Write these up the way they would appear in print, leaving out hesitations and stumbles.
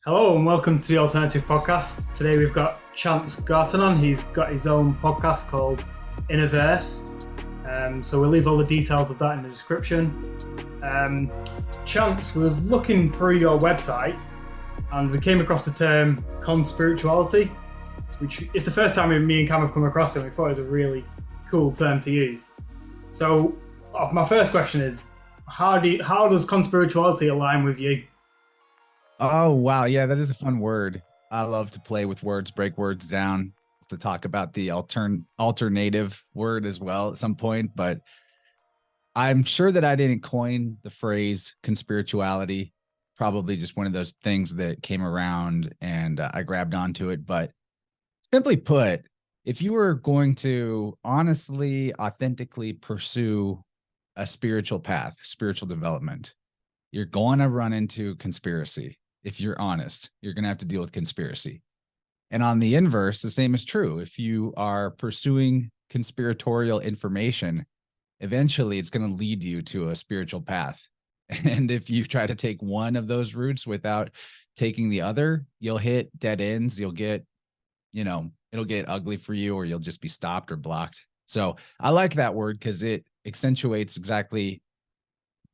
Hello and welcome to the Alternative Podcast. Today we've got Chance Garton on. He's got his own podcast called InnerVerse. So we'll leave all the details of that in the description. Chance was looking through your website and we came across the term Conspirituality, which is the first time me and Cam have come across it. We thought it was a really cool term to use. So my first question is, how does Conspirituality align with you? Oh, wow. Yeah, that is a fun word. I love to play with words, break words down, to talk about the alternative word as well at some point. But I'm sure that I didn't coin the phrase conspirituality. Probably just one of those things that came around and I grabbed onto it. But simply put, if you were going to honestly, authentically pursue a spiritual path, spiritual development, you're going to run into conspiracy. If you're honest, you're going to have to deal with conspiracy. And on the inverse, the same is true. If you are pursuing conspiratorial information, eventually it's going to lead you to a spiritual path. And if you try to take one of those routes without taking the other, you'll hit dead ends. You'll get, it'll get ugly for you, or you'll just be stopped or blocked. So I like that word because it accentuates exactly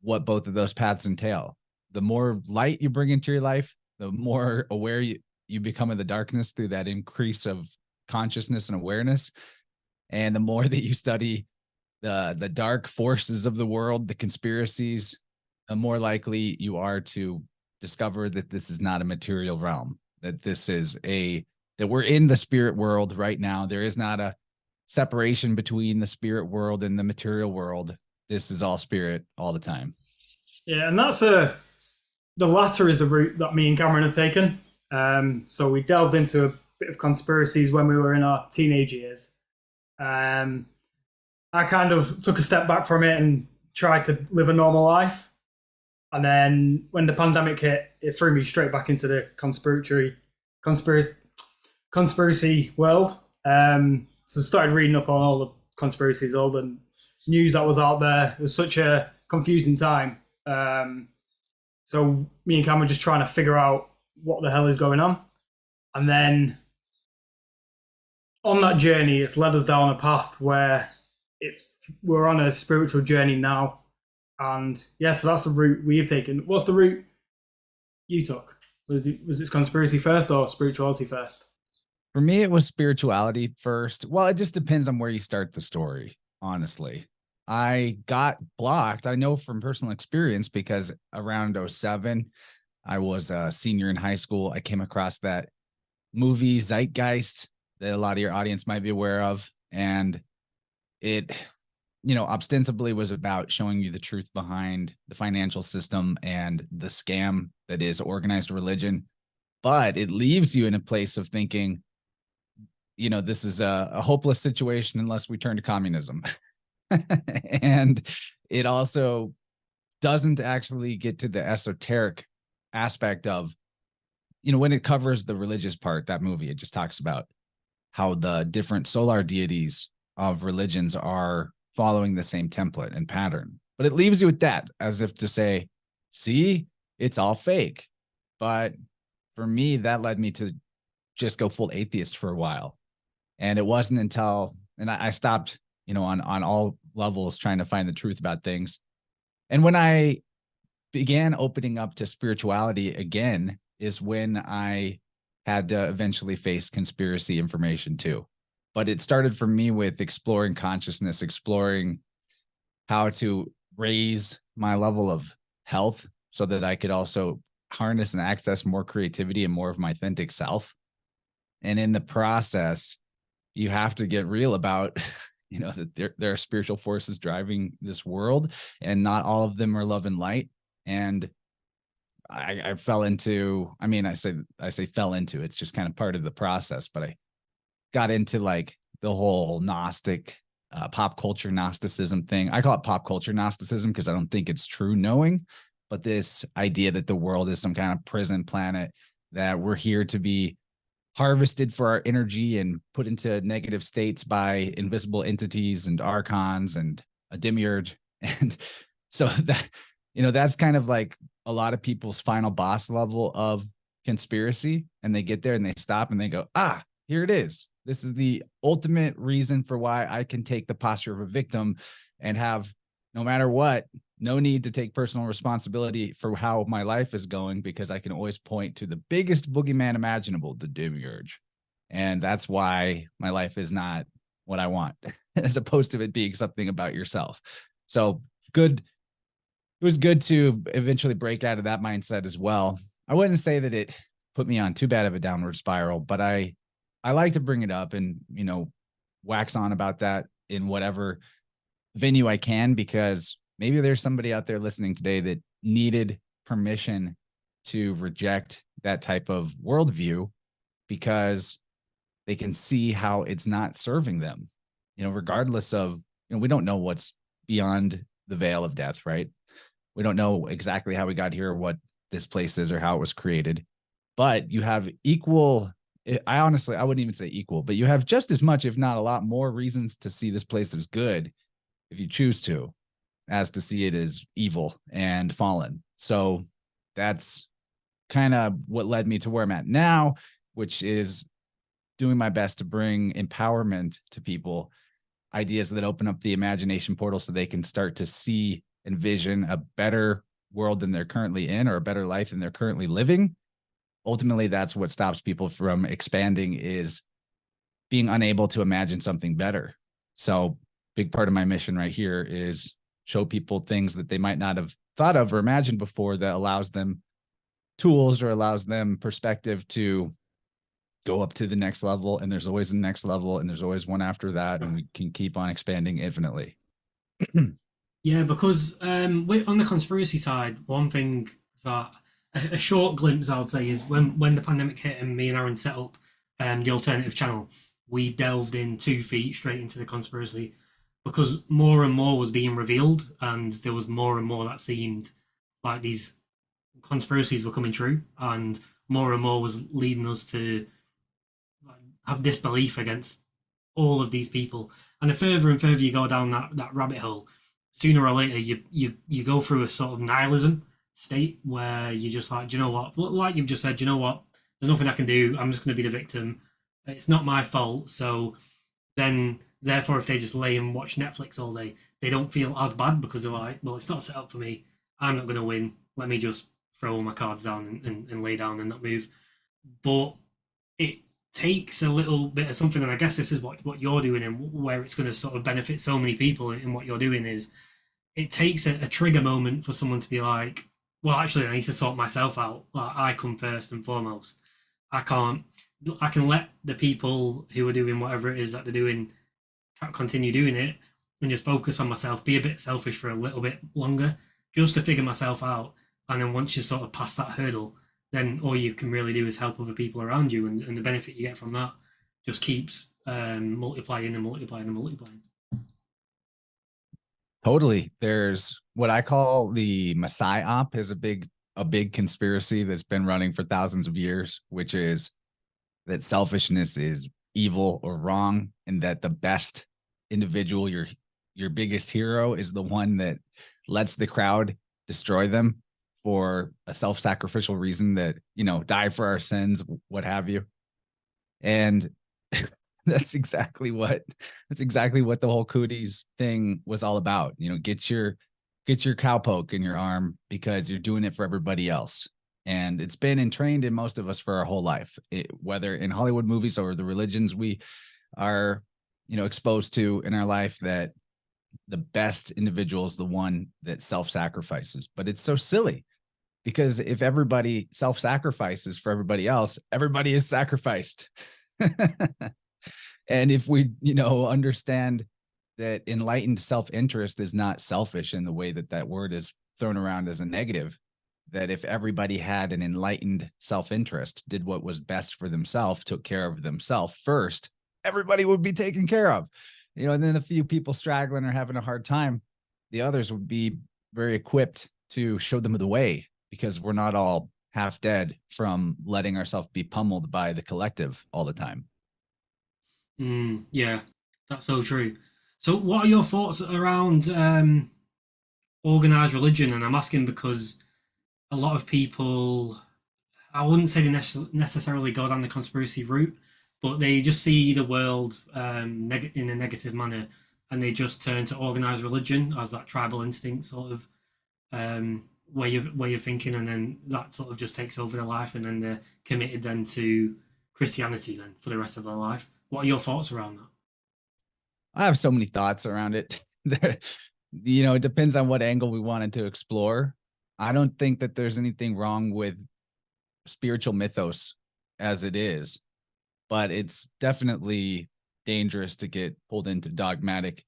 what both of those paths entail. The more light you bring into your life, the more aware you become of the darkness through that increase of consciousness and awareness. And the more that you study the dark forces of the world, the conspiracies, the more likely you are to discover that this is not a material realm, that that we're in the spirit world right now. There is not a separation between the spirit world and the material world. This is all spirit all the time. Yeah, and the latter is the route that me and Cameron have taken. So we delved into a bit of conspiracies when we were in our teenage years. I kind of took a step back from it and tried to live a normal life. And then when the pandemic hit, it threw me straight back into the conspiracy world. So I started reading up on all the conspiracies, all the news that was out there. It was such a confusing time. So me and Cam were just trying to figure out what the hell is going on. And then on that journey, it's led us down a path where we're on a spiritual journey now. And yeah, so that's the route we've taken. What's the route you took? Was it conspiracy first or spirituality first? For me, it was spirituality first. Well, it just depends on where you start the story, honestly. I got blocked. I know from personal experience because around 07, I was a senior in high school. I came across that movie Zeitgeist that a lot of your audience might be aware of. And it, ostensibly was about showing you the truth behind the financial system and the scam that is organized religion. But it leaves you in a place of thinking, this is a hopeless situation unless we turn to communism. And it also doesn't actually get to the esoteric aspect of, when it covers the religious part, that movie, it just talks about how the different solar deities of religions are following the same template and pattern. But it leaves you with that as if to say, see, it's all fake. But for me, that led me to just go full atheist for a while. And it wasn't until, and I stopped, on all levels trying to find the truth about things. And when I began opening up to spirituality again is when I had to eventually face conspiracy information too. But it started for me with exploring consciousness, exploring how to raise my level of health so that I could also harness and access more creativity and more of my authentic self. And in the process, you have to get real about that there are spiritual forces driving this world, and not all of them are love and light. And I fell into, I say fell into, it's just kind of part of the process, but I got into like the whole Gnostic, pop culture Gnosticism thing. I call it pop culture Gnosticism because I don't think it's true knowing, but this idea that the world is some kind of prison planet, that we're here to be harvested for our energy and put into negative states by invisible entities and archons and a demiurge. And so that, that's kind of like a lot of people's final boss level of conspiracy, and they get there and they stop and they go, ah, here it is. This is the ultimate reason for why I can take the posture of a victim and have, no matter what, no need to take personal responsibility for how my life is going, because I can always point to the biggest boogeyman imaginable, the demiurge. And that's why my life is not what I want, as opposed to it being something about yourself. So good. It was good to eventually break out of that mindset as well. I wouldn't say that it put me on too bad of a downward spiral, but I like to bring it up and, wax on about that in whatever venue I can, because maybe there's somebody out there listening today that needed permission to reject that type of worldview because they can see how it's not serving them, regardless of, we don't know what's beyond the veil of death, right? We don't know exactly how we got here, or what this place is, or how it was created, but you have equal, I wouldn't even say equal, but you have just as much, if not a lot more reasons to see this place as good, if you choose to, as to see it as evil and fallen. So that's kind of what led me to where I'm at now, which is doing my best to bring empowerment to people, ideas that open up the imagination portal so they can start to see, envision a better world than they're currently in, or a better life than they're currently living. Ultimately, that's what stops people from expanding, is being unable to imagine something better. So big part of my mission right here is show people things that they might not have thought of or imagined before, that allows them tools or allows them perspective to go up to the next level. And there's always a next level, and there's always one after that, and we can keep on expanding infinitely. Yeah, because on the conspiracy side, one thing that a short glimpse I would say is when the pandemic hit and me and Aaron set up the alternative channel, we delved in 2 feet straight into the conspiracy, because more and more was being revealed, and there was more and more that seemed like these conspiracies were coming true, and more was leading us to have disbelief against all of these people. And the further and further you go down that rabbit hole, sooner or later you go through a sort of nihilism state where you're just like, do you know what? Like you've just said, do you know what? There's nothing I can do. I'm just going to be the victim. It's not my fault. So then, therefore, if they just lay and watch Netflix all day, they don't feel as bad, because they're like, well, it's not set up for me. I'm not going to win. Let me just throw all my cards down and lay down and not move. But it takes a little bit of something, and I guess this is what you're doing, and where it's going to sort of benefit so many people in what you're doing, is it takes a trigger moment for someone to be like, well, actually, I need to sort myself out. Like, I come first and foremost. I can't. I can let the people who are doing whatever it is that they're doing continue doing it, and just focus on myself. Be a bit selfish for a little bit longer, just to figure myself out. And then once you sort of pass that hurdle, then all you can really do is help other people around you, and the benefit you get from that just keeps multiplying and multiplying and multiplying. Totally. There's what I call the psyop, is a big conspiracy that's been running for thousands of years, which is that selfishness is evil or wrong, and that the best individual, your biggest hero, is the one that lets the crowd destroy them for a self-sacrificial reason, that, die for our sins, what have you. And that's exactly what the whole cooties thing was all about. Get your cowpoke in your arm because you're doing it for everybody else. And it's been entrained in most of us for our whole life, whether in Hollywood movies or the religions we are, exposed to in our life, that the best individual is the one that self-sacrifices. But it's so silly, because if everybody self-sacrifices for everybody else, everybody is sacrificed. And if we, understand that enlightened self-interest is not selfish in the way that word is thrown around as a negative, that if everybody had an enlightened self-interest, did what was best for themselves, took care of themselves first, everybody would be taken care of. And then a few people straggling or having a hard time, the others would be very equipped to show them the way, because we're not all half dead from letting ourselves be pummeled by the collective all the time. Yeah, that's so true. So, what are your thoughts around organized religion? And I'm asking because a lot of people I wouldn't say they necessarily go down the conspiracy route, but they just see the world in a negative manner, and they just turn to organized religion as that tribal instinct sort of way of thinking, and then that sort of just takes over their life, and then they're committed then to Christianity then for the rest of their life. What are your thoughts around that? I have so many thoughts around it. It depends on what angle we wanted to explore. I don't think that there's anything wrong with spiritual mythos as it is, but it's definitely dangerous to get pulled into dogmatic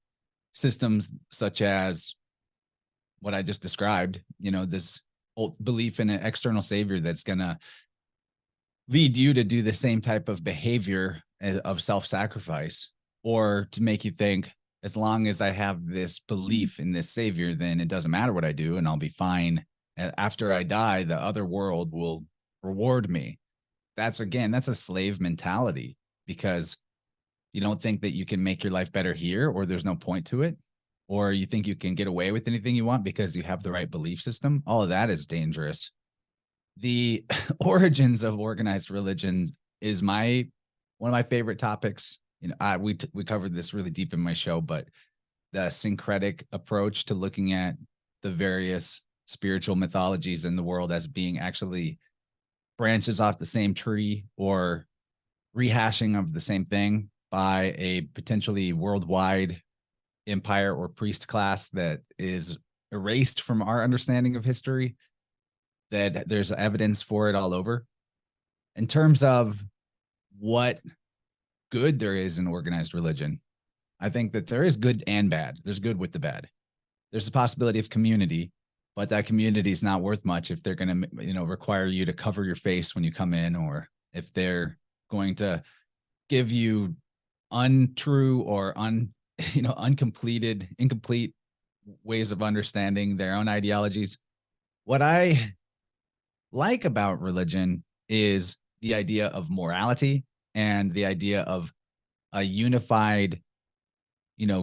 systems such as what I just described, this belief in an external savior that's going to lead you to do the same type of behavior of self-sacrifice, or to make you think, as long as I have this belief in this savior, then it doesn't matter what I do and I'll be fine. After I die, the other world will reward me. That's a slave mentality, because you don't think that you can make your life better here, or there's no point to it, or you think you can get away with anything you want because you have the right belief system. All of that is dangerous. The origins of organized religion is one of my favorite topics. We covered this really deep in my show, but the syncretic approach to looking at the various spiritual mythologies in the world as being actually branches off the same tree, or rehashing of the same thing by a potentially worldwide empire or priest class that is erased from our understanding of history, that there's evidence for it all over. In terms of what good there is in organized religion, I think that there is good and bad. There's good with the bad. There's a possibility of community, but that community is not worth much if they're going to, require you to cover your face when you come in, or if they're going to give you untrue or incomplete ways of understanding their own ideologies. What I like about religion is the idea of morality and the idea of a unified,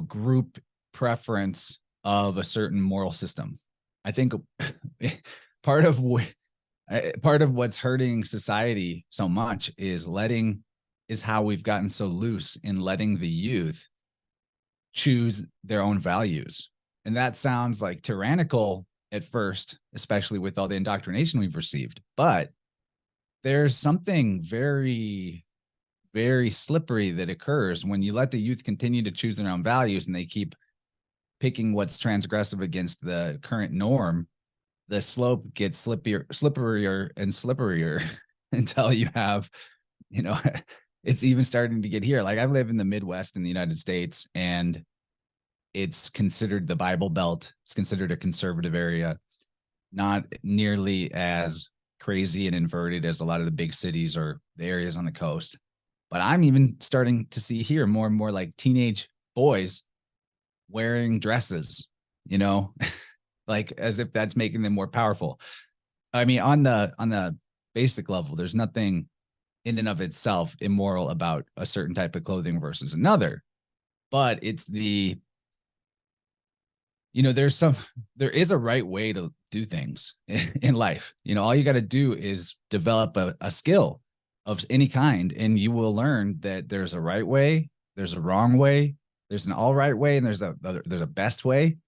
group preference of a certain moral system. I think part of what's hurting society so much is how we've gotten so loose in letting the youth choose their own values. And that sounds like tyrannical at first, especially with all the indoctrination we've received. But there's something very, very slippery that occurs when you let the youth continue to choose their own values, and they keep picking what's transgressive against the current norm. The slope gets slipperier and slipperier until you have, it's even starting to get here. Like, I live in the Midwest in the United States, and it's considered the Bible Belt. It's considered a conservative area, not nearly as crazy and inverted as a lot of the big cities or the areas on the coast. But I'm even starting to see here more and more like teenage boys wearing dresses, like as if that's making them more powerful. I mean, on the basic level, there's nothing in and of itself immoral about a certain type of clothing versus another, but it's there is a right way to do things in life. All you got to do is develop a skill of any kind, and you will learn that there's a right way, there's a wrong way, there's an all right way, and there's a best way.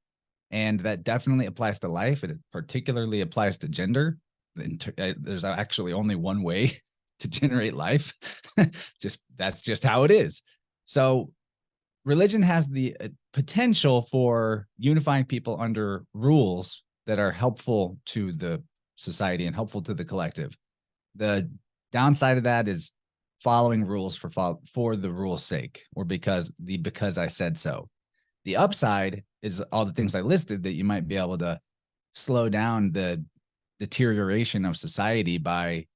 And that definitely applies to life. It particularly applies to gender. There's actually only one way to generate life. That's just how it is. So religion has the potential for unifying people under rules that are helpful to the society and helpful to the collective. The downside of that is following rules for the rule's sake, or because I said so. The upside is all the things I listed, that you might be able to slow down the deterioration of society by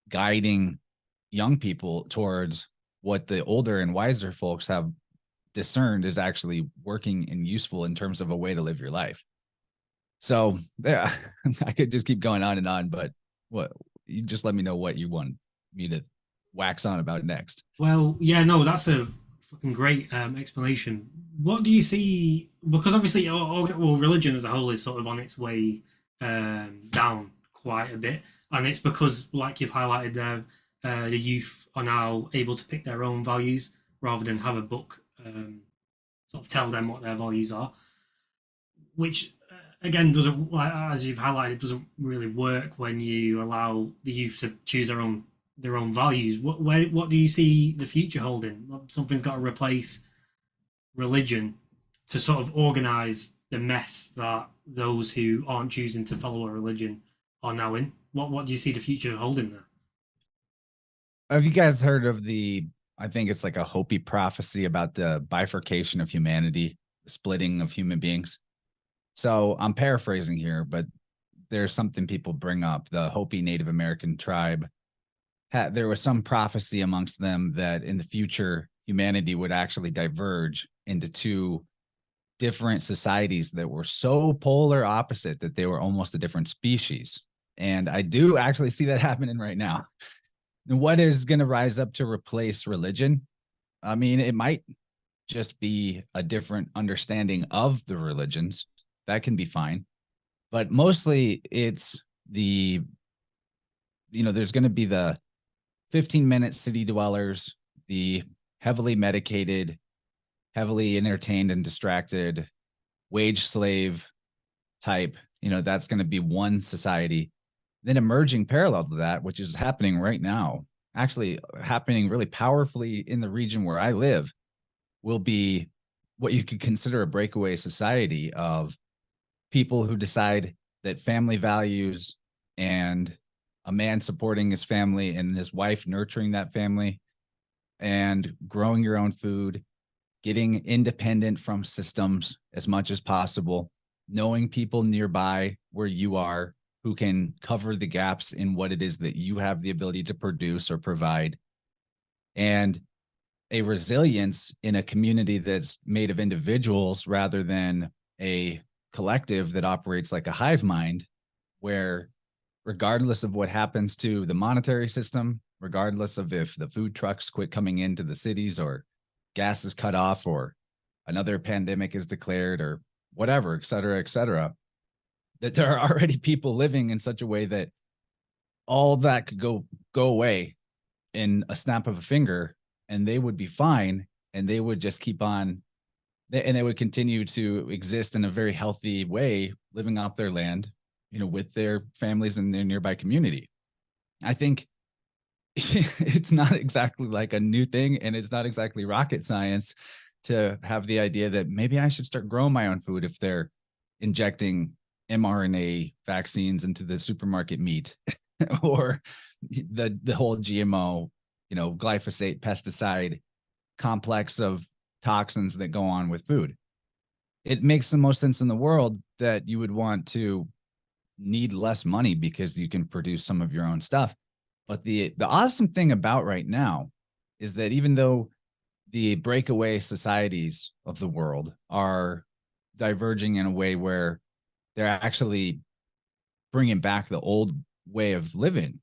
guiding young people towards what the older and wiser folks have discerned is actually working and useful in terms of a way to live your life. So yeah, I could just keep going on and on, but you just let me know what you want me to wax on about next. Well, yeah, no, that's a fucking great explanation. What do you see? Because obviously, religion as a whole is sort of on its way down quite a bit. And it's because, like you've highlighted there, the youth are now able to pick their own values rather than have a book sort of tell them what their values are, which again doesn't, as you've highlighted, doesn't really work when you allow the youth to choose their own values. What do you see the future holding? Something's got to replace religion to sort of organize the mess that those who aren't choosing to follow a religion are now in. What do you see the future holding there? Have you guys heard of I think it's like a Hopi prophecy about the bifurcation of humanity, the splitting of human beings? So I'm paraphrasing here, but there's something people bring up. The Hopi Native American tribe, there was some prophecy amongst them that in the future, humanity would actually diverge into two different societies that were so polar opposite that they were almost a different species. And I do actually see that happening right now. And what is going to rise up to replace religion? I mean, it might just be a different understanding of the religions. That can be fine. But mostly it's there's going to be the 15-minute city dwellers, the heavily medicated, heavily entertained and distracted wage slave type. That's going to be one society. Then emerging parallel to that, which is happening right now, actually happening really powerfully in the region where I live, will be what you could consider a breakaway society of people who decide that family values and a man supporting his family and his wife nurturing that family and growing your own food, getting independent from systems as much as possible, knowing people nearby where you are who can cover the gaps in what it is that you have the ability to produce or provide, and a resilience in a community that's made of individuals rather than a collective that operates like a hive mind, where regardless of what happens to the monetary system, regardless of if the food trucks quit coming into the cities or gas is cut off or another pandemic is declared or whatever, et cetera, that there are already people living in such a way that all that could go away in a snap of a finger and they would be fine and they would just keep on and they would continue to exist in a very healthy way, living off their land, with their families and their nearby community. I think it's not exactly like a new thing and it's not exactly rocket science to have the idea that maybe I should start growing my own food if they're injecting mRNA vaccines into the supermarket meat or the whole GMO, glyphosate pesticide complex of toxins that go on with food. It makes the most sense in the world that you would want to need less money because you can produce some of your own stuff. But the awesome thing about right now is that even though the breakaway societies of the world are diverging in a way where they're actually bringing back the old way of living,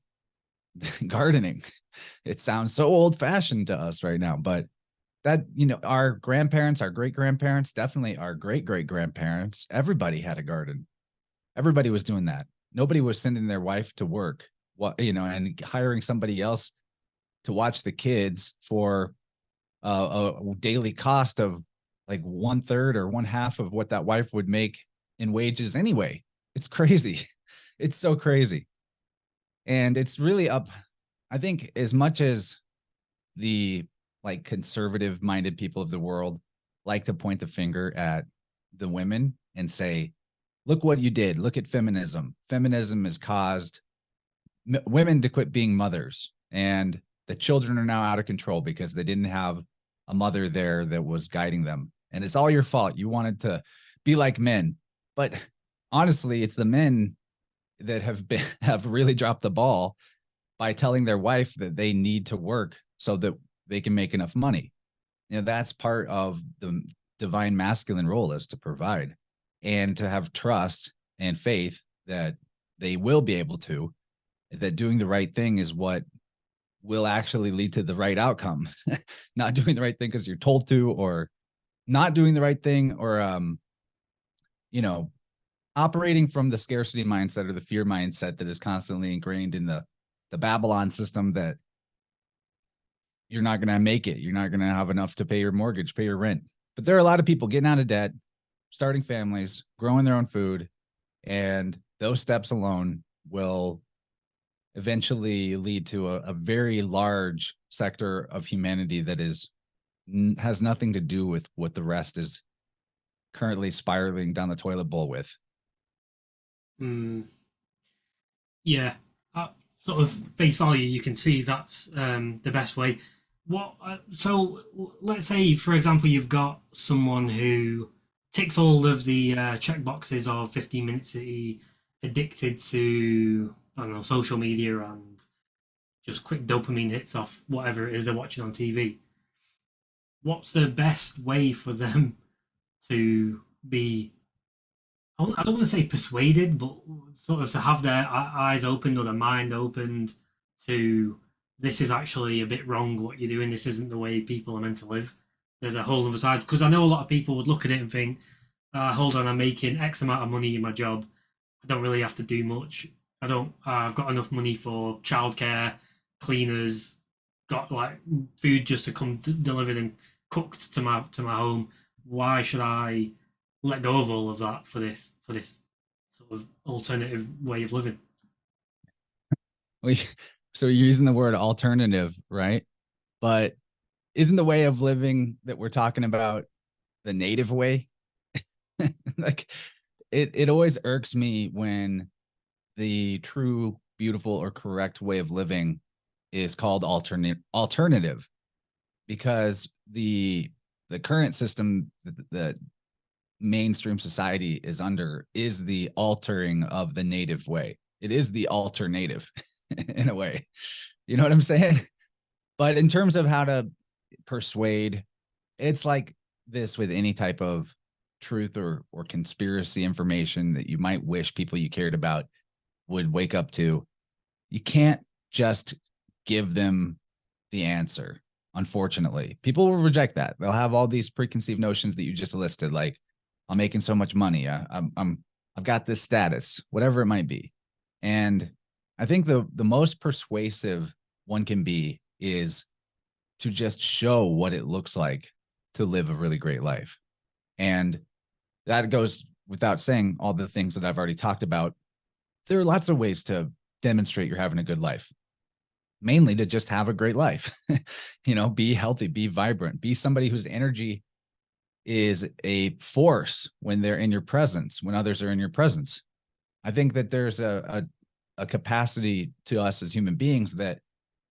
gardening. It sounds so old fashioned to us right now, but that, our grandparents, our great grandparents, definitely our great great grandparents, everybody had a garden. Everybody was doing that. Nobody was sending their wife to work, and hiring somebody else to watch the kids for a daily cost of like 1/3 or 1/2 of what that wife would make in wages anyway. It's crazy. It's so crazy. And it's really up, I think, as much as the like conservative minded people of the world like to point the finger at the women and say, look what you did. Look at feminism. Feminism has caused women to quit being mothers, and the children are now out of control because they didn't have a mother there that was guiding them. And it's all your fault. You wanted to be like men. But honestly, it's the men that have really dropped the ball by telling their wife that they need to work so that they can make enough money. That's part of the divine masculine role, is to provide and to have trust and faith that they will be able to, that doing the right thing is what will actually lead to the right outcome. Not doing the right thing because you're told to, or not doing the right thing, or operating from the scarcity mindset or the fear mindset that is constantly ingrained in the Babylon system, that you're not going to make it. You're not going to have enough to pay your mortgage, pay your rent. But there are a lot of people getting out of debt, starting families, growing their own food, and those steps alone will eventually lead to a very large sector of humanity that has nothing to do with what the rest is currently spiraling down the toilet bowl with. Yeah, at sort of face value, you can see that's the best way. So let's say, for example, you've got someone who ticks all of the check boxes of 15 minutes addicted to, I don't know, social media and just quick dopamine hits off whatever it is they're watching on TV. What's the best way for them to be, I don't want to say persuaded, but sort of to have their eyes opened or their mind opened to, this is actually a bit wrong what you're doing. This isn't the way people are meant to live. There's a whole other side, because I know a lot of people would look at it and think, hold on, I'm making X amount of money in my job. I don't really have to do much. I don't. I've got enough money for childcare, cleaners, got like food just to come delivered and cooked to my home. Why should I let go of all of that for this sort of alternative way of living? So you're using the word alternative, right? But isn't the way of living that we're talking about the native way? Like it always irks me when the true, beautiful, or correct way of living is called alternative, because the current system that mainstream society is under is the altering of the native way. It is the alternative in a way. You know what I'm saying? But in terms of how to persuade, it's like this with any type of truth or conspiracy information that you might wish people you cared about would wake up to. You can't just give them the answer. Unfortunately, people will reject that. They'll have all these preconceived notions that you just listed, like, I'm making so much money, I've got this status, whatever it might be. And I think the most persuasive one can be is to just show what it looks like to live a really great life. And that goes without saying all the things that I've already talked about. There are lots of ways to demonstrate you're having a good life, mainly to just have a great life. Be healthy, be vibrant, be somebody whose energy is a force when they're in your presence, when others are in your presence. I think that there's a capacity to us as human beings that,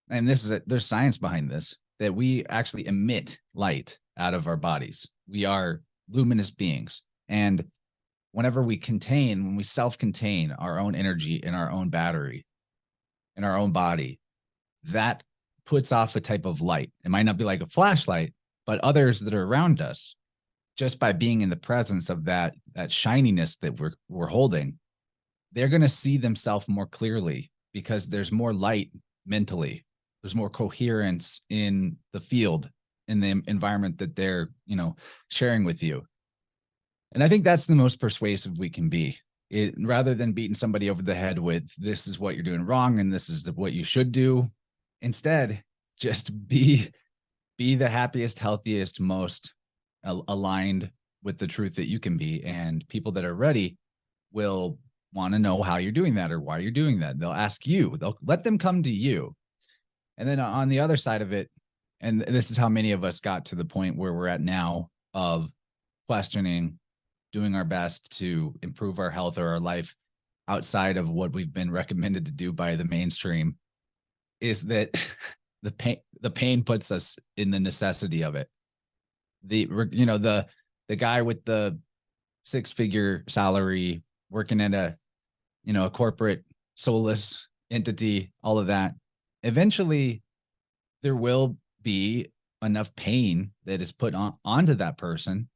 and there's science behind this, that we actually emit light out of our bodies. We are luminous beings. And when we self-contain our own energy in our own battery, in our own body, that puts off a type of light. It might not be like a flashlight, but others that are around us, just by being in the presence of that shininess that we're holding, they're going to see themselves more clearly because there's more light mentally. There's more coherence in the field, in the environment that they're, sharing with you. And I think that's the most persuasive we can be. Rather than beating somebody over the head with, this is what you're doing wrong and this is what you should do. Instead, just be the happiest, healthiest, most aligned with the truth that you can be. And people that are ready will want to know how you're doing that or why you're doing that. They'll ask you, they'll let them come to you. And then on the other side of it, and this is how many of us got to the point where we're at now of questioning, doing our best to improve our health or our life outside of what we've been recommended to do by the mainstream, is that the pain puts us in the necessity of it. The guy with the 6-figure salary working at a corporate soulless entity, all of that, eventually there will be enough pain that is put onto that person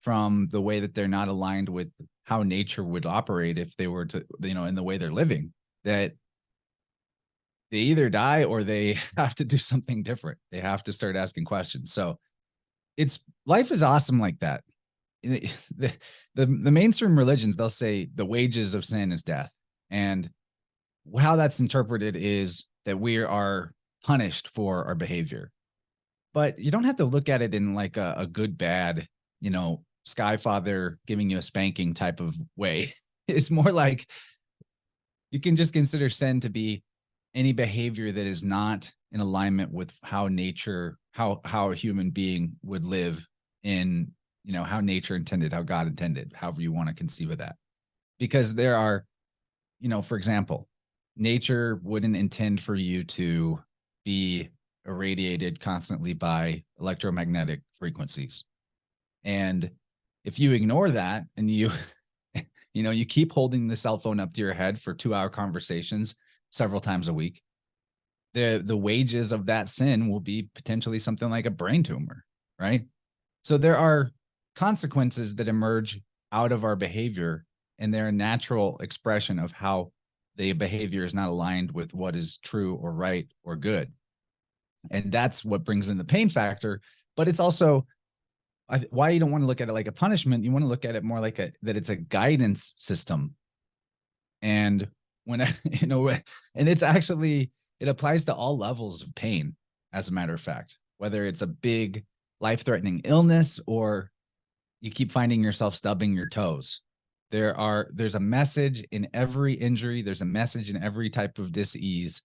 from the way that they're not aligned with how nature would operate if they were to, in the way they're living, that they either die or they have to do something different. They have to start asking questions. So life is awesome like that. the, the mainstream religions, they'll say the wages of sin is death. And how that's interpreted is that we are punished for our behavior. But you don't have to look at it in like a good, bad, Sky Father giving you a spanking type of way. It's more like you can just consider sin to be any behavior that is not in alignment with how nature, how a human being would live in, how nature intended, how God intended, however you want to conceive of that. Because there are, for example, nature wouldn't intend for you to be irradiated constantly by electromagnetic frequencies. And if you ignore that and you you keep holding the cell phone up to your head for 2-hour conversations several times a week, the wages of that sin will be potentially something like a brain tumor, right? So there are consequences that emerge out of our behavior, and they're a natural expression of how the behavior is not aligned with what is true or right or good. And that's what brings in the pain factor. But it's also why you don't want to look at it like a punishment. You want to look at it more like that it's a guidance system. And when, and it's actually, it applies to all levels of pain, as a matter of fact, whether it's a big life-threatening illness or you keep finding yourself stubbing your toes. There's a message in every injury. There's a message in every type of dis-ease.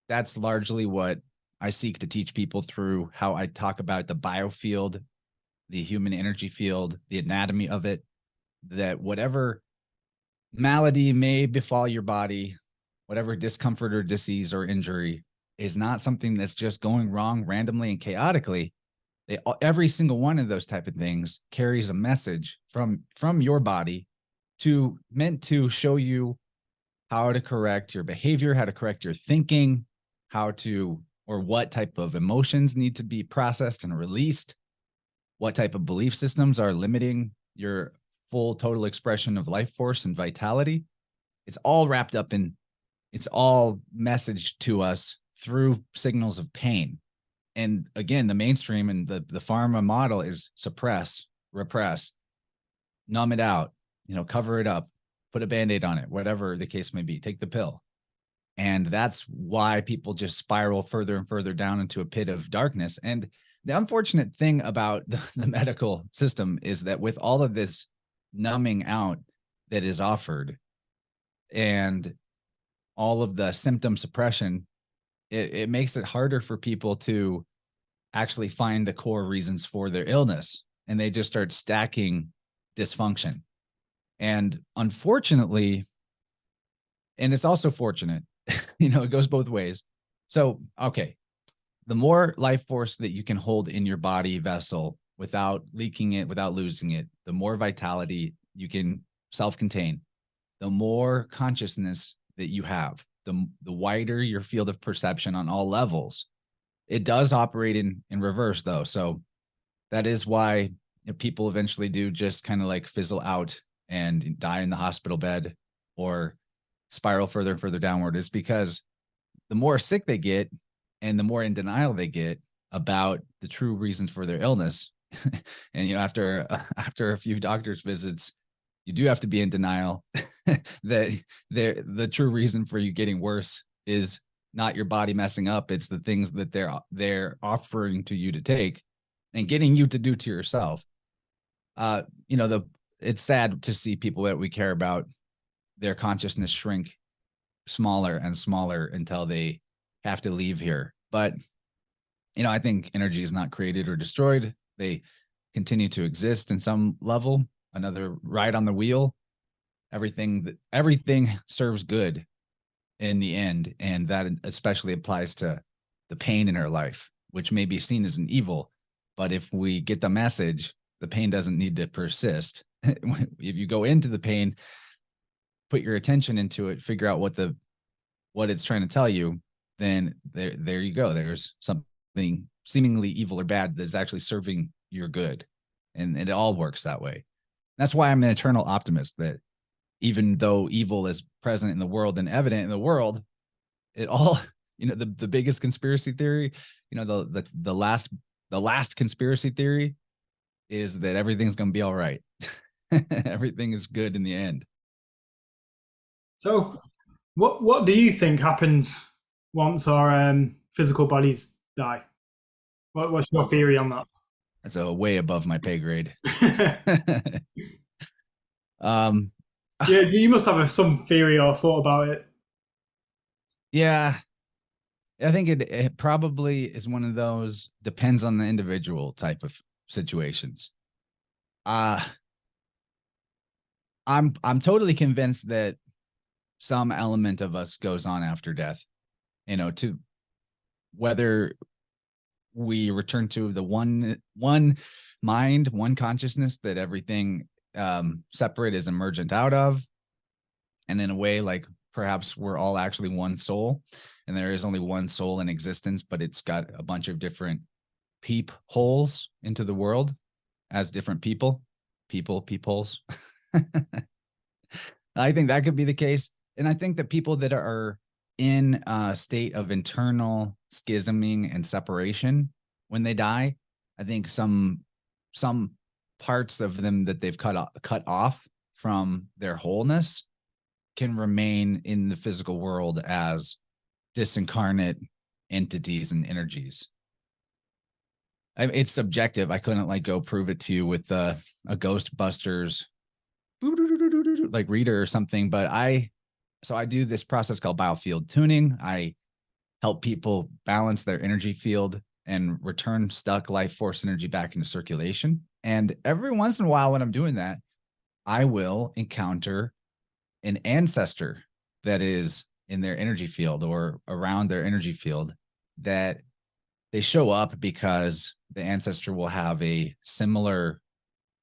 That's largely what I seek to teach people through how I talk about the biofield, the human energy field, the anatomy of it, that whatever malady may befall your body, whatever discomfort or disease or injury, is not something that's just going wrong randomly and chaotically. Every single one of those type of things carries a message from your body meant to show you how to correct your behavior, how to correct your thinking, or what type of emotions need to be processed and released, what type of belief systems are limiting your full total expression of life force and vitality. It's all wrapped up in, it's all messaged to us through signals of pain. And again, the mainstream and the pharma model is suppress, repress, numb it out, cover it up, put a Band-Aid on it, whatever the case may be, take the pill. And that's why people just spiral further and further down into a pit of darkness. And the unfortunate thing about the medical system is that with all of this numbing out that is offered and all of the symptom suppression, it makes it harder for people to actually find the core reasons for their illness. And they just start stacking dysfunction. And unfortunately, and it's also fortunate, it goes both ways. So, okay, the more life force that you can hold in your body vessel without leaking it, without losing it, the more vitality you can self-contain, the more consciousness that you have, the wider your field of perception on all levels. It does operate in reverse, though. So that is why people eventually do just kind of like fizzle out and die in the hospital bed or spiral further and further downward, is because the more sick they get and the more in denial they get about the true reasons for their illness. And, after a few doctor's visits, you do have to be in denial that the true reason for you getting worse is not your body messing up. It's the things that they're offering to you to take and getting you to do to yourself. It's sad to see people that we care about, their consciousness shrink smaller and smaller until they have to leave here. But, I think energy is not created or destroyed. They continue to exist in some level, another ride on the wheel. Everything serves good in the end. And that especially applies to the pain in our life, which may be seen as an evil. But if we get the message, the pain doesn't need to persist. If you go into the pain, put your attention into it, figure out what it's trying to tell you, then there you go. There's something seemingly evil or bad that's actually serving your good. And it all works that way. That's why I'm an eternal optimist, that even though evil is present in the world and evident in the world, it all, the biggest conspiracy theory, the last conspiracy theory is that everything's going to be all right. Everything is good in the end. So, what do you think happens once our physical bodies die? What's your theory on that? That's a way above my pay grade. um, Yeah, you must have some theory or thought about it. yeah, I think it probably is one of those depends on the individual type of situations. I'm totally convinced that some element of us goes on after death, to whether we return to the one mind, one consciousness that everything separate is emergent out of. And in a way, like perhaps we're all actually one soul and there is only one soul in existence, but it's got a bunch of different peep holes into the world as different peepholes. I think that could be the case. And I think that people that are in a state of internal schisming and separation when they die, I think some parts of them that they've cut off from their wholeness can remain in the physical world as disincarnate entities and energies. It's subjective. I couldn't like go prove it to you with a Ghostbusters like reader or something, but I do this process called biofield tuning. I help people balance their energy field and return stuck life force energy back into circulation. And every once in a while when I'm doing that, I will encounter an ancestor that is in their energy field or around their energy field, that they show up because the ancestor will have a similar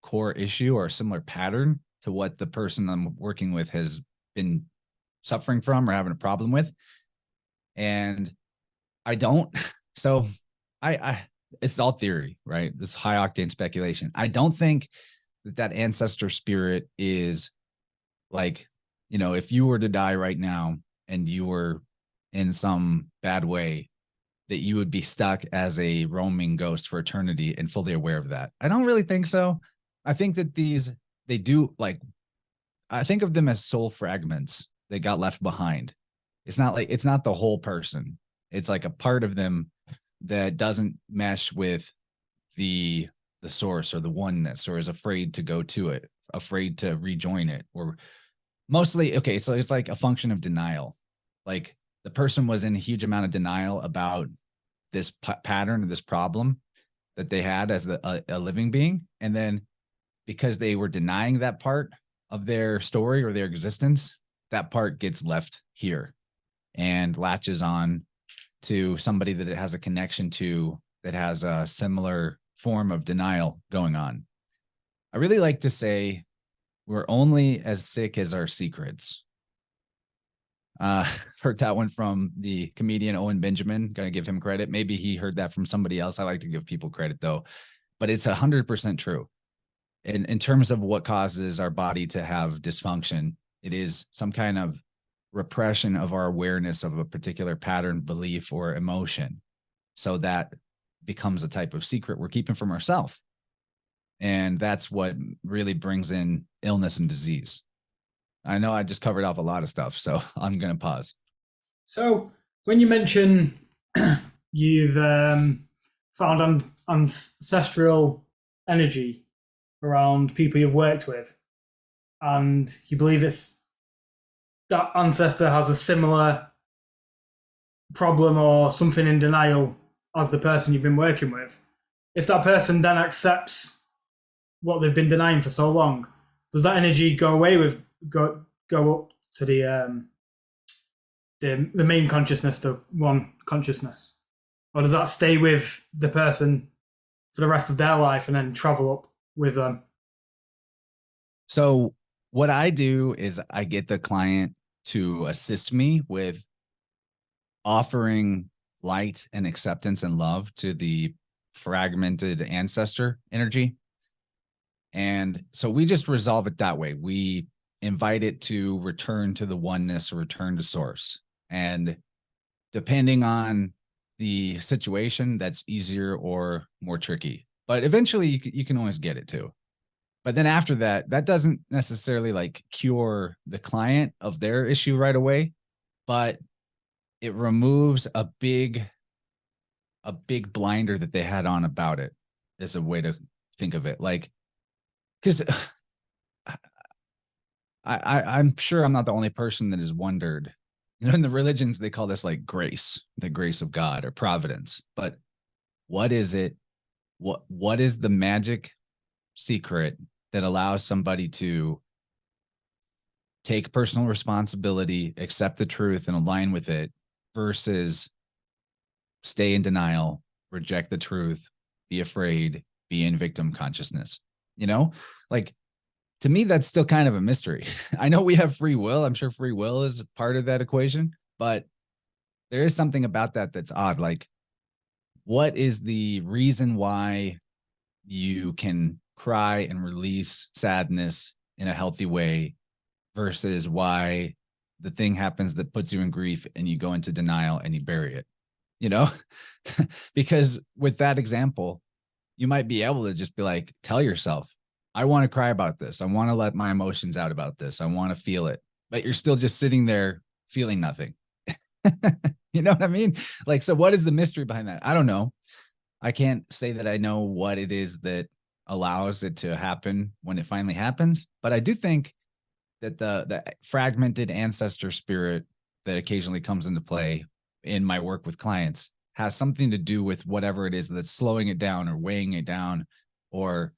core issue or a similar pattern to what the person I'm working with has been suffering from or having a problem with. And I don't, so I it's all theory, right? This high octane speculation. I don't think that ancestor spirit is like, if you were to die right now and you were in some bad way, that you would be stuck as a roaming ghost for eternity and fully aware of that. I don't really think so. I think that they do, like, I think of them as soul fragments that got left behind. It's not the whole person. It's like a part of them that doesn't mesh with the source or the oneness, or is afraid to go to it, afraid to rejoin it, or mostly, okay, so it's like a function of denial. Like the person was in a huge amount of denial about this pattern or this problem that they had as a living being. And then because they were denying that part of their story or their existence, that part gets left here and latches on to somebody that it has a connection to that has a similar form of denial going on. I really like to say we're only as sick as our secrets. Heard that one from the comedian Owen Benjamin. Gonna give him credit. Maybe he heard that from somebody else. I like to give people credit though, but it's 100% true. In terms of what causes our body to have dysfunction, it is some kind of repression of our awareness of a particular pattern, belief, or emotion. So that becomes a type of secret we're keeping from ourselves. And that's what really brings in illness and disease. I know I just covered off a lot of stuff, so I'm going to pause. So when you mention you've found ancestral energy around people you've worked with, and you believe it's that ancestor has a similar problem or something in denial as the person you've been working with, if that person then accepts what they've been denying for so long, does that energy go away with go up to the main consciousness, the one consciousness, or does that stay with the person for the rest of their life and then travel up with them? So what I do is I get the client to assist me with offering light and acceptance and love to the fragmented ancestor energy. And so we just resolve it that way. We invite it to return to the oneness or return to source. And depending on the situation, that's easier or more tricky. but eventually you can always get it too. But then after that, that doesn't necessarily like cure the client of their issue right away, but it removes a big blinder that they had on about it, is a way to think of it. Like, because I'm sure I'm not the only person that has wondered, in the religions, they call this like grace, the grace of God or providence. But what is it? What is the magic secret that allows somebody to take personal responsibility, accept the truth, and align with it versus stay in denial, reject the truth, be afraid, be in victim consciousness? Like, to me, that's still kind of a mystery. I know we have free will. I'm sure free will is part of that equation, but there is something about that that's odd. Like, what is the reason why you can cry and release sadness in a healthy way versus why the thing happens that puts you in grief and you go into denial and you bury it? Because with that example, you might be able to just be like, tell yourself, I want to cry about this. I want to let my emotions out about this. I want to feel it. But you're still just sitting there feeling nothing. You know what I mean? Like, so what is the mystery behind that? I don't know. I can't say that I know what it is that allows it to happen when it finally happens. But I do think that the fragmented ancestor spirit that occasionally comes into play in my work with clients has something to do with whatever it is that's slowing it down or weighing it down, or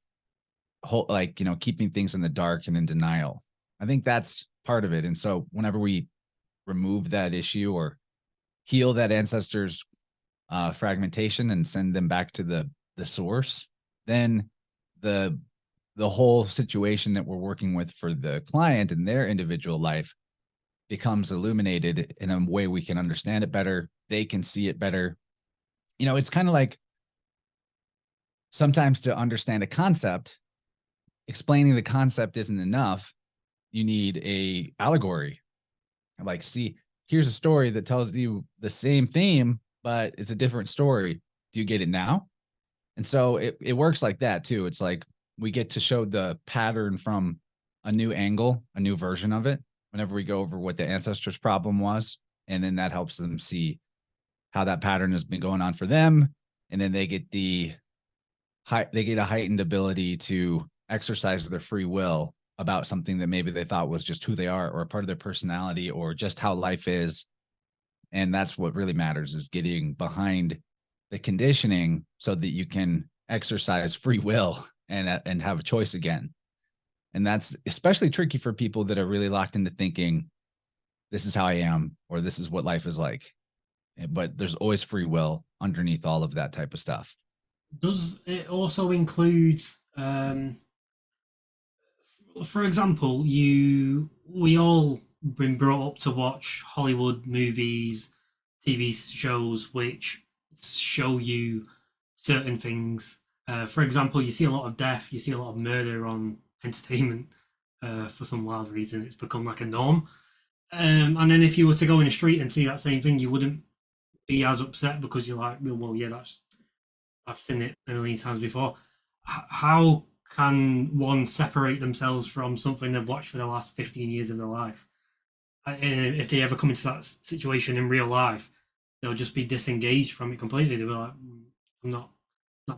keeping things in the dark and in denial. I think that's part of it. And so whenever we remove that issue or heal that ancestor's fragmentation and send them back to the source, then the whole situation that we're working with for the client and their individual life becomes illuminated in a way we can understand it better. They can see it better. It's kind of like, sometimes to understand a concept, explaining the concept isn't enough. You need a allegory. Like, see, here's a story that tells you the same theme, but it's a different story. Do you get it now? And so it works like that too. It's like we get to show the pattern from a new angle, a new version of it, whenever we go over what the ancestors' problem was. And then that helps them see how that pattern has been going on for them. And then they get a heightened ability to exercise their free will about something that maybe they thought was just who they are or a part of their personality or just how life is. And that's what really matters, is getting behind the conditioning so that you can exercise free will and have a choice again. And that's especially tricky for people that are really locked into thinking, this is how I am, or this is what life is like. But there's always free will underneath all of that type of stuff. Does it also include, for example, we all been brought up to watch Hollywood movies, TV shows, which show you certain things. For example, you see a lot of death, you see a lot of murder on entertainment. For some wild reason, it's become like a norm. And then if you were to go in the street and see that same thing, you wouldn't be as upset because you're like, well, yeah, I've seen it a million times before. How can one separate themselves from something they've watched for the last 15 years of their life? And if they ever come into that situation in real life, they'll just be disengaged from it completely. They'll be like, I'm not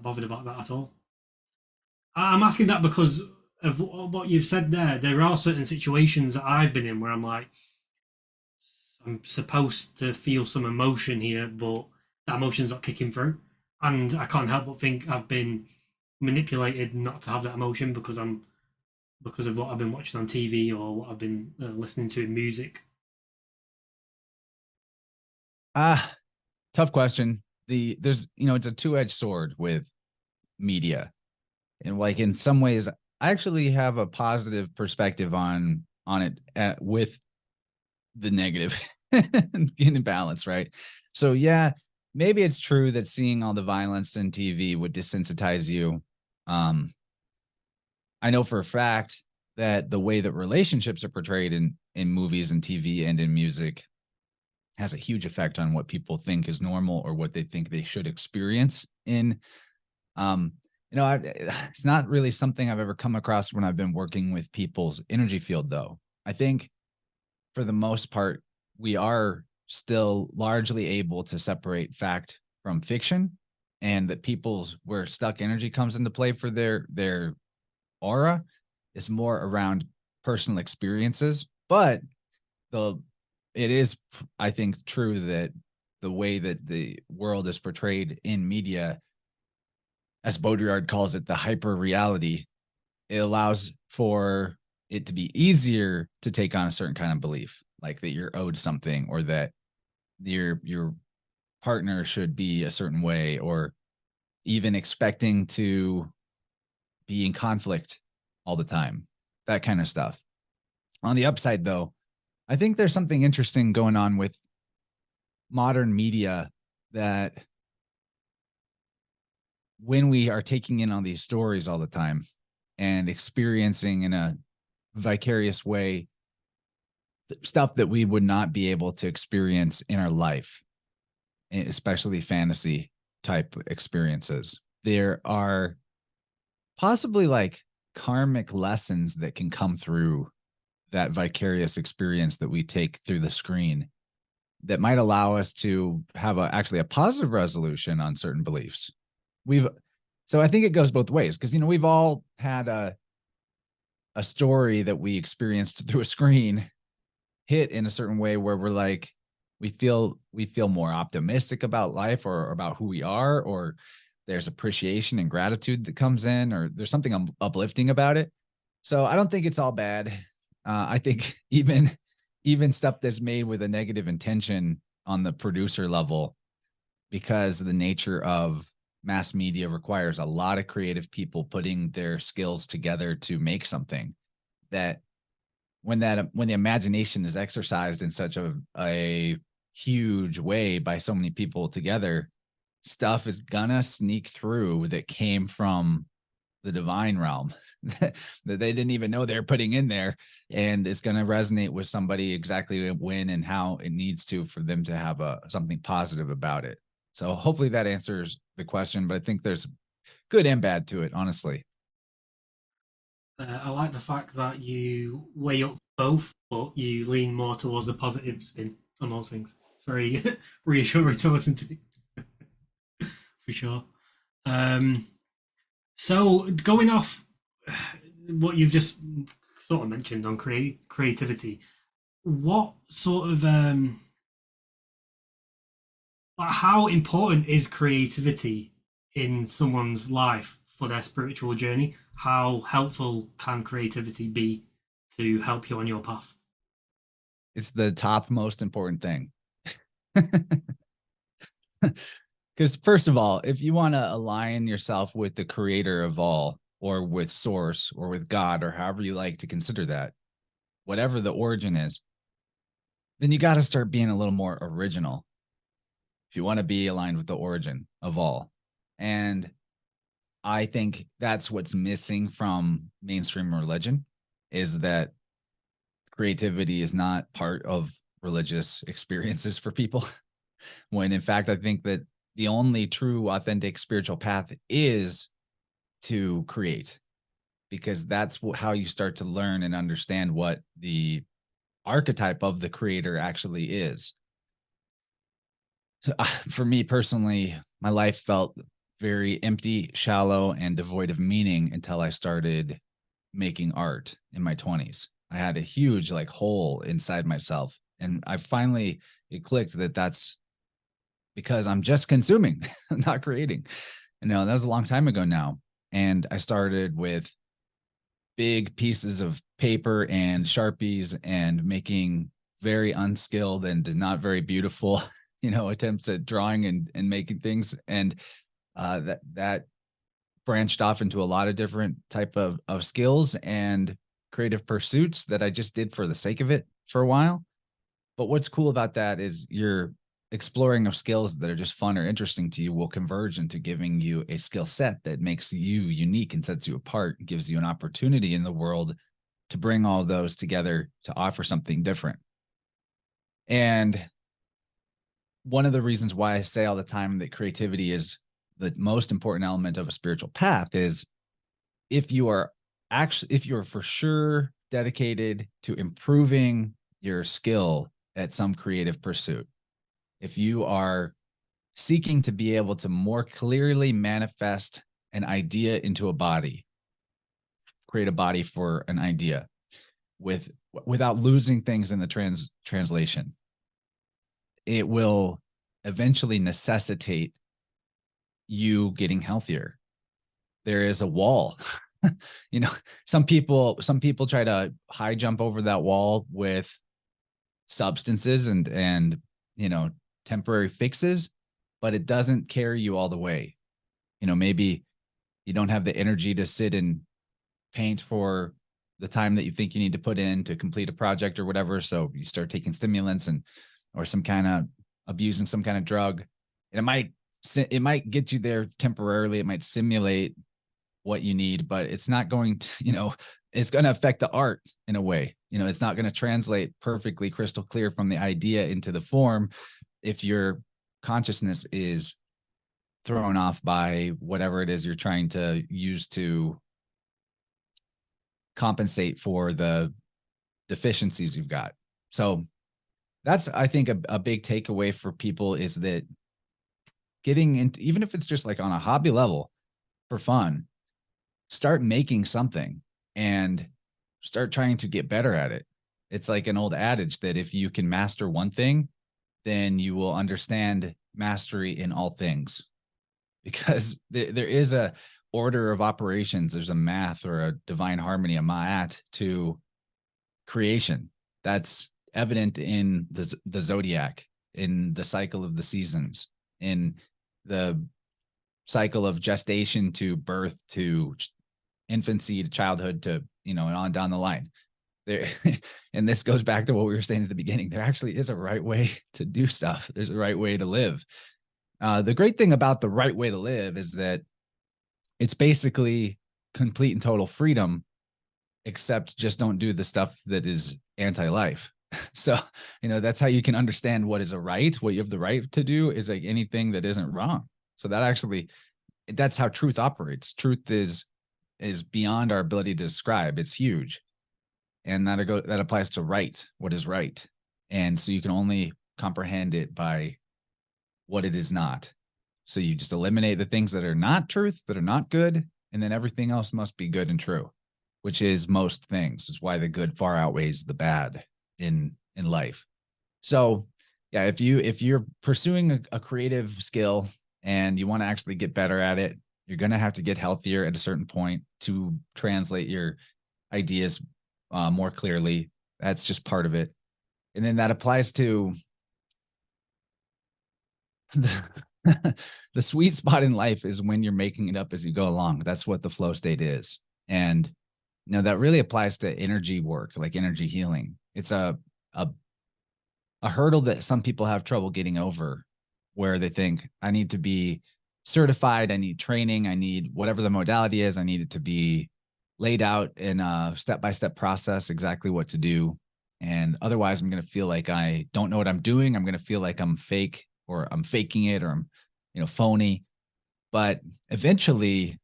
bothered about that at all. I'm asking that because of what you've said there. There are certain situations that I've been in where I'm like, I'm supposed to feel some emotion here, but that emotion's not kicking through. And I can't help but think I've been manipulated not to have that emotion because of what I've been watching on TV or what I've been listening to in music. Tough question. There's it's a two-edged sword with media. And like, in some ways, I actually have a positive perspective on it with the negative in balance, right? So yeah, maybe it's true that seeing all the violence in TV would desensitize you. I know for a fact that the way that relationships are portrayed in movies and TV and in music has a huge effect on what people think is normal or what they think they should experience in It's not really something I've ever come across when I've been working with people's energy field, though. I think for the most part, we are still largely able to separate fact from fiction, and that people's where stuck energy comes into play for their aura is more around personal experiences. But it is, I think, true that the way that the world is portrayed in media, as Baudrillard calls it, the hyper reality, it allows for it to be easier to take on a certain kind of belief, like that you're owed something, or that your partner should be a certain way, or even expecting to be in conflict all the time, that kind of stuff. On the upside, though, I think there's something interesting going on with modern media, that when we are taking in on these stories all the time and experiencing in a vicarious way stuff that we would not be able to experience in our life, especially fantasy type experiences, there are possibly like karmic lessons that can come through that vicarious experience that we take through the screen, that might allow us to have actually a positive resolution on certain beliefs. So I think it goes both ways, because we've all had a story that we experienced through a screen hit in a certain way where we're like, we feel more optimistic about life, or about who we are, or there's appreciation and gratitude that comes in, or there's something uplifting about it. So I don't think it's all bad. I think even stuff that's made with a negative intention on the producer level, because the nature of mass media requires a lot of creative people putting their skills together to make something, that when the imagination is exercised in such a huge way by so many people together, stuff is gonna sneak through that came from the divine realm that they didn't even know they're putting in there, and it's going to resonate with somebody exactly when and how it needs to, for them to have something positive about it. So hopefully that answers the question, but I think there's good and bad to it, honestly. I like the fact that you weigh up both, but you lean more towards the positive spin on most things. It's very reassuring to listen to, for sure. Um, so going off what you've just sort of mentioned on creativity, what sort of how important is creativity in someone's life for their spiritual journey? How helpful can creativity be to help you on your path? It's the top most important thing. Because first of all, if you want to align yourself with the creator of all, or with source, or with God, or however you like to consider that, whatever the origin is, then you got to start being a little more original if you want to be aligned with the origin of all. And I think that's what's missing from mainstream religion, is that creativity is not part of religious experiences for people. When in fact, I think that the only true, authentic spiritual path is to create, because that's how you start to learn and understand what the archetype of the creator actually is. So, for me personally, my life felt very empty, shallow, and devoid of meaning until I started making art in my 20s. I had a huge hole inside myself, and it clicked that that's because I'm just consuming, I'm not creating. That was a long time ago now. And I started with big pieces of paper and Sharpies, and making very unskilled and not very beautiful, attempts at drawing and making things. And that branched off into a lot of different type of skills and creative pursuits that I just did for the sake of it for a while. But what's cool about that is you're exploring of skills that are just fun or interesting to you will converge into giving you a skill set that makes you unique and sets you apart, and gives you an opportunity in the world to bring all those together to offer something different. And one of the reasons why I say all the time that creativity is the most important element of a spiritual path is if you're for sure dedicated to improving your skill at some creative pursuit, if you are seeking to be able to more clearly manifest an idea into a body, create a body for an idea without losing things in the translation, it will eventually necessitate you getting healthier. There is a wall. You know, some people try to high jump over that wall with substances and you know, temporary fixes, but it doesn't carry you all the way. You know, maybe you don't have the energy to sit and paint for the time that you think you need to put in to complete a project or whatever. So you start taking stimulants or some kind of abusing some kind of drug. And it might get you there temporarily. It might simulate what you need, but it's not going to, you know, it's going to affect the art in a way. You know, it's not going to translate perfectly crystal clear from the idea into the form if your consciousness is thrown off by whatever it is you're trying to use to compensate for the deficiencies you've got. So that's, I think, a big takeaway for people is that getting into, even if it's just like on a hobby level for fun, start making something and start trying to get better at it. It's like an old adage that if you can master one thing, then you will understand mastery in all things, because there is a order of operations. There's a math or a divine harmony, a ma'at, to creation that's evident in the zodiac, in the cycle of the seasons, in the cycle of gestation to birth to infancy to childhood to, you know, and on down the line there. And this goes back to what we were saying at the beginning. There actually is a right way to do stuff. There's a right way to live. The great thing about the right way to live is that it's basically complete and total freedom, except just don't do the stuff that is anti-life. So, you know, that's how you can understand what is a right. What you have the right to do is like anything that isn't wrong. So that's how truth operates. Truth is beyond our ability to describe. It's huge. And that applies to right, what is right. And so you can only comprehend it by what it is not. So you just eliminate the things that are not truth, that are not good, and then everything else must be good and true, which is most things. It's why the good far outweighs the bad in life. So yeah, if you're pursuing a creative skill and you want to actually get better at it, you're going to have to get healthier at a certain point to translate your ideas more clearly. That's just part of it. And then that applies to the sweet spot in life is when you're making it up as you go along. That's what the flow state is. And you know, that really applies to energy work, like energy healing. It's a hurdle that some people have trouble getting over, where they think, I need to be certified, I need training, I need whatever the modality is, I need it to be laid out in a step-by-step process, exactly what to do. And otherwise I'm going to feel like I don't know what I'm doing. I'm going to feel like I'm fake, or I'm faking it, or I'm, you know, phony. But eventually,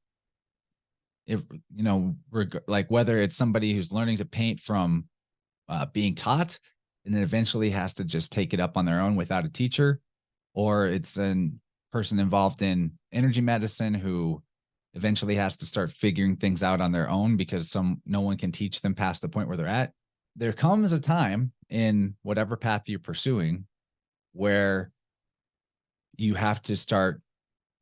if, you know, like whether it's somebody who's learning to paint from being taught and then eventually has to just take it up on their own without a teacher, or it's a person involved in energy medicine who eventually has to start figuring things out on their own because no one can teach them past the point where they're at. There comes a time in whatever path you're pursuing where you have to start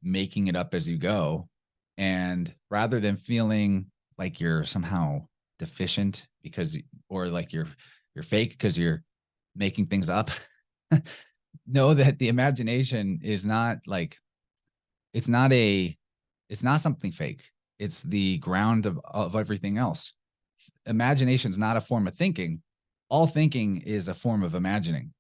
making it up as you go. And rather than feeling like you're somehow deficient or like you're fake because you're making things up, know that the imagination is not like, it's not something fake. It's the ground of everything else. Imagination is not a form of thinking. All thinking is a form of imagining.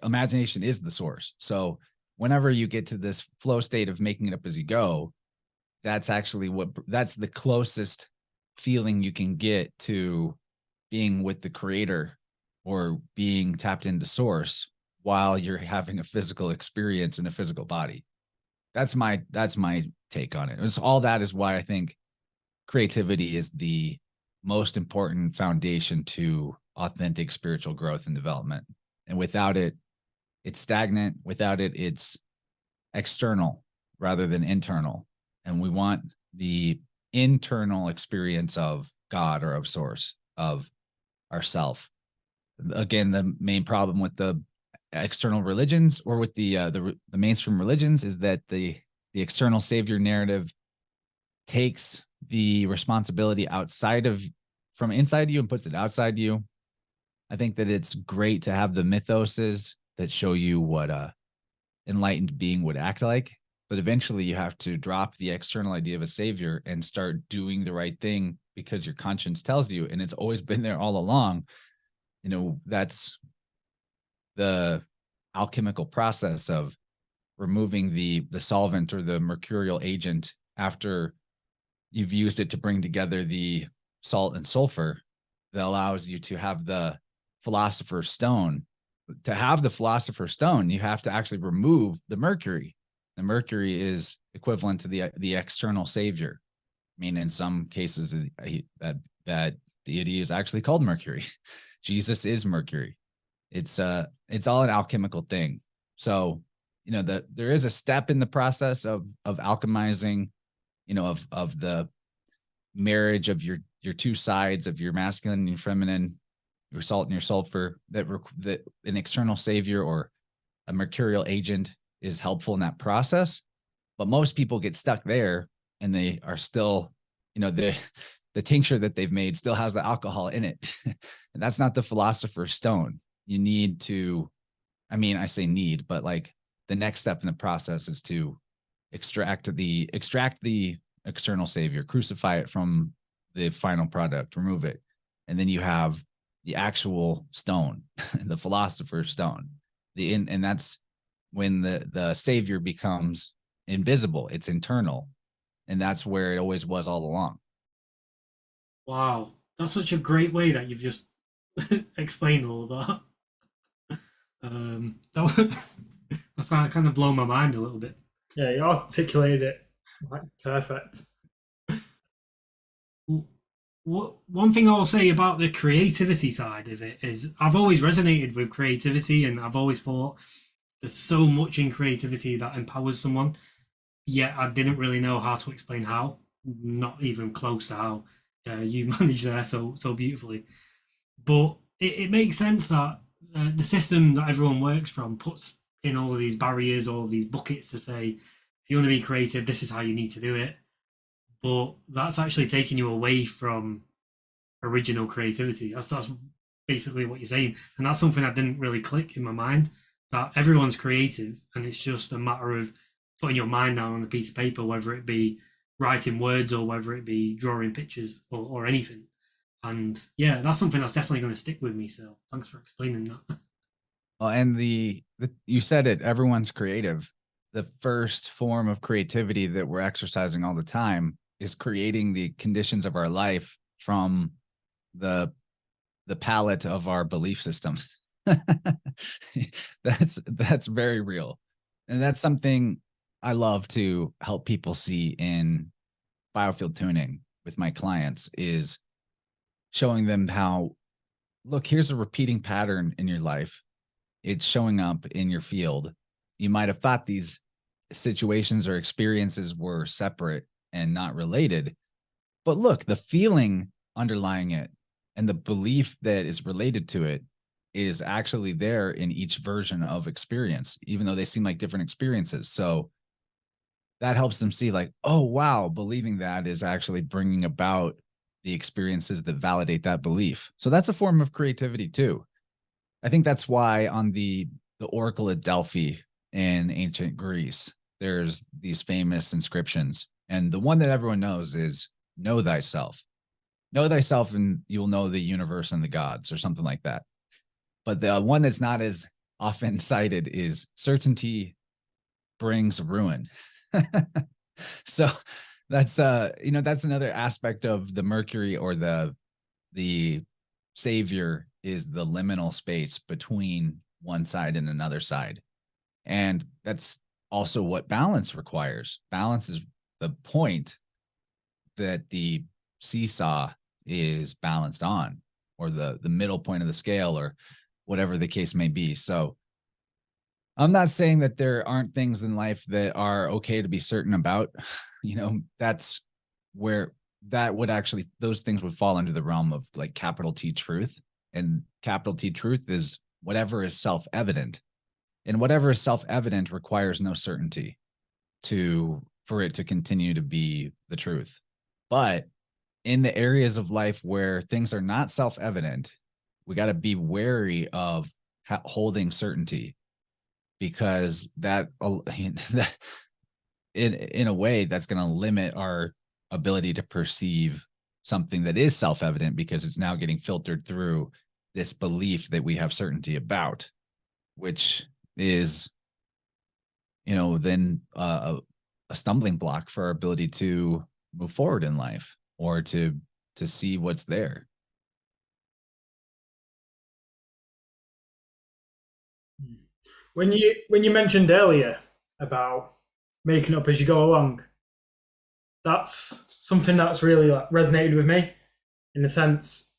Imagination is the source. So whenever you get to this flow state of making it up as you go, that's the closest feeling you can get to being with the creator or being tapped into source while you're having a physical experience in a physical body. That's my take on it. It's all that is why I think creativity is the most important foundation to authentic spiritual growth and development. And without it, it's stagnant. Without it, it's external rather than internal. And we want the internal experience of God or of source, of ourself. Again, the main problem with the external religions or with the mainstream religions is that the external savior narrative takes the responsibility from inside you and puts it outside you. I think that it's great to have the mythoses that show you what a enlightened being would act like, but eventually you have to drop the external idea of a savior and start doing the right thing because your conscience tells you, and it's always been there all along. That's the alchemical process of removing the solvent or the mercurial agent after you've used it to bring together the salt and sulfur, that allows you to have the philosopher's stone. To have the philosopher's stone, you have to actually remove the mercury. The mercury is equivalent to the external savior. I mean, in some cases, that deity is actually called Mercury. Jesus is Mercury. It's all an alchemical thing. So, there is a step in the process of alchemizing, of the marriage of your two sides of your masculine and your feminine, your salt and your sulfur, that an external savior or a mercurial agent is helpful in that process. But most people get stuck there, and they are still, the tincture that they've made still has the alcohol in it. And that's not the philosopher's stone. You need to, I say need, but like the next step in the process is to extract the external savior, crucify it from the final product, remove it. And then you have the actual stone, the philosopher's stone. And that's when the savior becomes invisible. It's internal. And that's where it always was all along. Wow, that's such a great way that you've just explained all of that. That's kind of blown my mind a little bit. Yeah, you articulated it like perfect. One thing I'll say about the creativity side of it is I've always resonated with creativity, and I've always thought there's so much in creativity that empowers someone. Yet I didn't really know how to explain how, not even close to how you manage there so beautifully. But it makes sense that the system that everyone works from puts in all of these barriers, all of these buckets to say, if you want to be creative, this is how you need to do it. But that's actually taking you away from original creativity. That's basically what you're saying, and that's something that didn't really click in my mind. That everyone's creative, and it's just a matter of putting your mind down on a piece of paper, whether it be writing words or whether it be drawing pictures or anything. And yeah, that's something that's definitely going to stick with me. So thanks for explaining that. Well, and you said it, everyone's creative. The first form of creativity that we're exercising all the time is creating the conditions of our life from the palette of our belief system. That's very real. And that's something I love to help people see in biofield tuning with my clients, is showing them how, look, here's a repeating pattern in your life. It's showing up in your field. You might have thought these situations or experiences were separate and not related, but look, the feeling underlying it and the belief that is related to it is actually there in each version of experience, even though they seem like different experiences. So that helps them see like, oh, wow, believing that is actually bringing about the experiences that validate that belief. So that's a form of creativity too. I think that's why on the Oracle at Delphi in ancient Greece, there's these famous inscriptions. And the one that everyone knows is know thyself. Know thyself and you will know the universe and the gods, or something like that. But the one that's not as often cited is certainty brings ruin. So that's that's another aspect of the Mercury, or the savior is the liminal space between one side and another side. And that's also what balance requires. Balance is the point that the seesaw is balanced on, or the middle point of the scale, or whatever the case may be. So I'm not saying that there aren't things in life that are okay to be certain about. That's where that would actually, those things would fall under the realm of like capital T truth. And capital T truth is whatever is self-evident. And whatever is self-evident requires no certainty for it to continue to be the truth. But in the areas of life where things are not self-evident, we got to be wary of holding certainty, because that in a way that's going to limit our ability to perceive something that is self-evident, because it's now getting filtered through this belief that we have certainty about, which is, then a stumbling block for our ability to move forward in life, or to see what's there. When you mentioned earlier about making up as you go along, that's something that's really resonated with me, in the sense,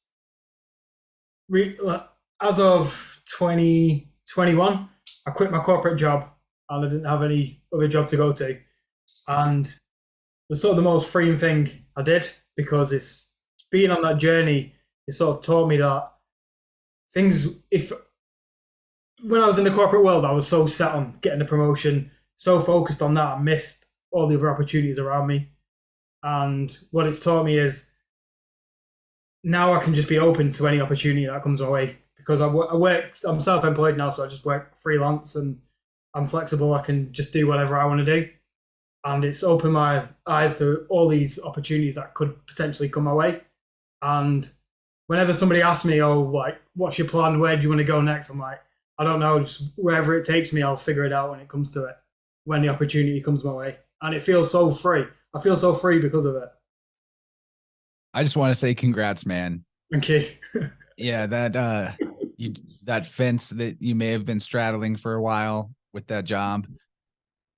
as of 2021, I quit my corporate job and I didn't have any other job to go to, and it was sort of the most freeing thing I did, because it's being on that journey. It sort of taught me that when I was in the corporate world, I was so set on getting a promotion, so focused on that, I missed all the other opportunities around me. And what it's taught me is now I can just be open to any opportunity that comes my way, because I'm self-employed now, so I just work freelance and I'm flexible. I can just do whatever I want to do. And it's opened my eyes to all these opportunities that could potentially come my way. And whenever somebody asks me, oh, like, what's your plan? Where do you want to go next? I'm like, I don't know. Just wherever it takes me, I'll figure it out when it comes to it, when the opportunity comes my way. And it feels so free. I feel so free because of it. I just want to say congrats, man. Thank you. Yeah, that fence that you may have been straddling for a while with that job,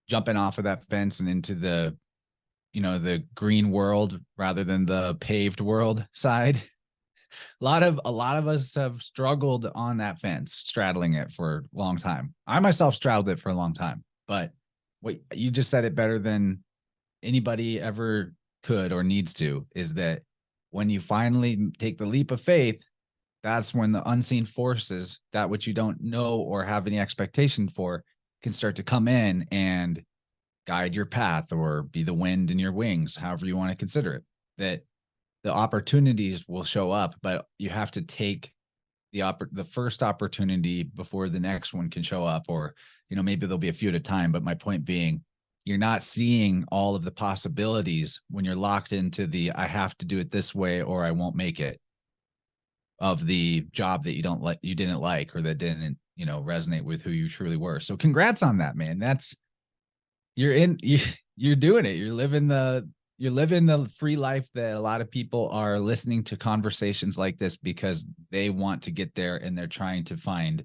jumping off of that fence and into the green world rather than the paved world side. A lot of us have struggled on that fence, straddling it for a long time. I myself straddled it for a long time, but what you just said it better than anybody ever could or needs to, is that when you finally take the leap of faith, that's when the unseen forces, that which you don't know or have any expectation for, can start to come in and guide your path, or be the wind in your wings, however you want to consider it. That the opportunities will show up, but you have to take the first opportunity before the next one can show up, or maybe there'll be a few at a time. But my point being, you're not seeing all of the possibilities when you're locked into the I have to do it this way or I won't make it of the job that you didn't like, or that didn't resonate with who you truly were. So congrats on that, man. You're doing it. You're living the free life that a lot of people are listening to conversations like this because they want to get there, and they're trying to find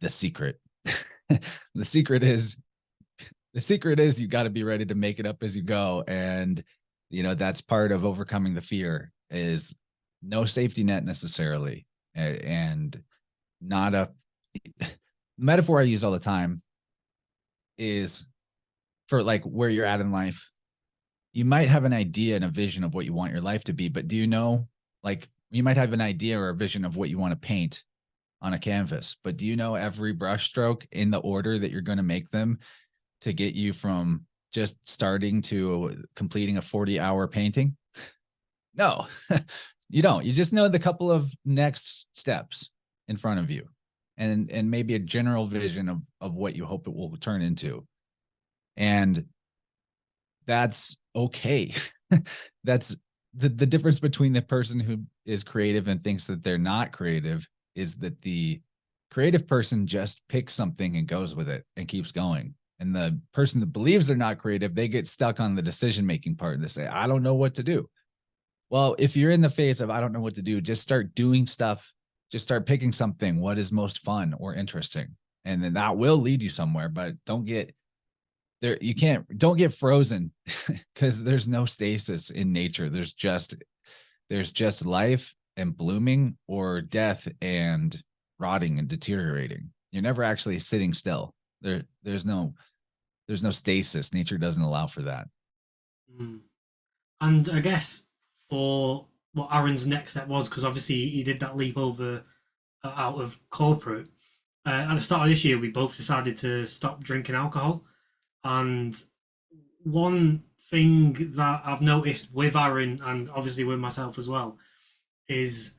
the secret. The secret is you got to be ready to make it up as you go. And, that's part of overcoming the fear, is no safety net necessarily. And not a metaphor I use all the time is for like where you're at in life. You might have an idea and a vision of what you want your life to be, but do you know, like, you might have an idea or a vision of what you want to paint on a canvas, but do you know every brush stroke in the order that you're going to make them to get you from just starting to completing a 40-hour painting? No, you don't. You just know the couple of next steps in front of you, and maybe a general vision of what you hope it will turn into. And that's okay. That's the difference between the person who is creative and thinks that they're not creative, is that the creative person just picks something and goes with it and keeps going. And the person that believes they're not creative, they get stuck on the decision-making part and they say, I don't know what to do. Well, if you're in the phase of I don't know what to do, just start doing stuff. Just start picking something. What is most fun or interesting? And then that will lead you somewhere, but don't get there, you don't get frozen because there's no stasis in nature. There's just life and blooming, or death and rotting and deteriorating. You're never actually sitting still. There's no stasis. Nature doesn't allow for that. Mm. And I guess for what Aaron's next step was, because obviously he did that leap over out of corporate. At the start of this year, we both decided to stop drinking alcohol. And one thing that I've noticed with Aaron, and obviously with myself as well, is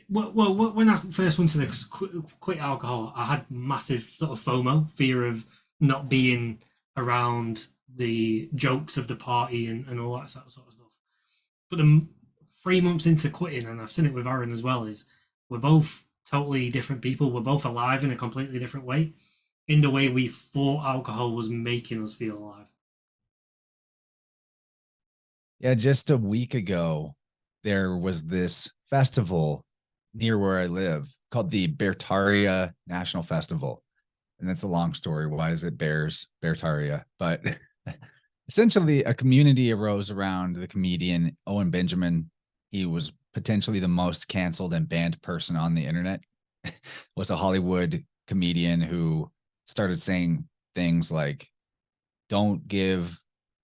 well, when I first went to quit alcohol, I had massive sort of FOMO, fear of not being around the jokes of the party and all that sort of stuff. But the 3 months into quitting, and I've seen it with Aaron as well, is we're both totally different people. We're both alive in a completely different way, in the way we thought alcohol was making us feel alive. Yeah, just a week ago, there was this festival near where I live called the Bertaria National Festival. And that's a long story. Why is it Bertaria? But essentially, a community arose around the comedian Owen Benjamin. He was potentially the most canceled and banned person on the internet. Was a Hollywood comedian who started saying things like, don't give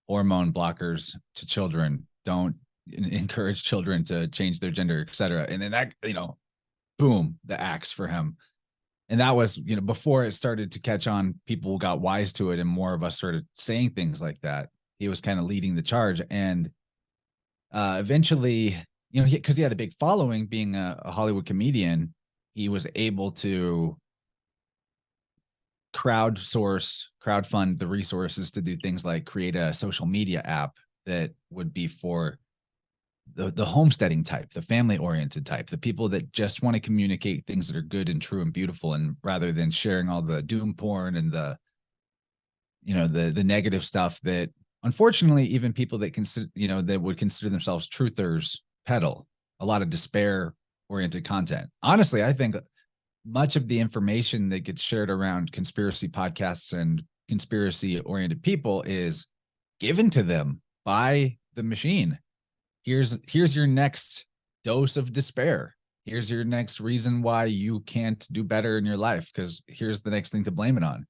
hormone blockers to children, don't encourage children to change their gender, etc. And then that, boom, the axe for him. And that was, before it started to catch on, people got wise to it and more of us started saying things like that. He was kind of leading the charge. And eventually, because he had a big following, being a Hollywood comedian, he was able to crowdfund the resources to do things like create a social media app that would be for the homesteading type, the family oriented type, the people that just want to communicate things that are good and true and beautiful, and rather than sharing all the doom porn and the negative stuff that unfortunately even people that consider that would consider themselves truthers peddle. A lot of despair oriented content. Honestly, I think much of the information that gets shared around conspiracy podcasts and conspiracy oriented people is given to them by the machine. Here's your next dose of despair. Here's your next reason why you can't do better in your life, because here's the next thing to blame it on.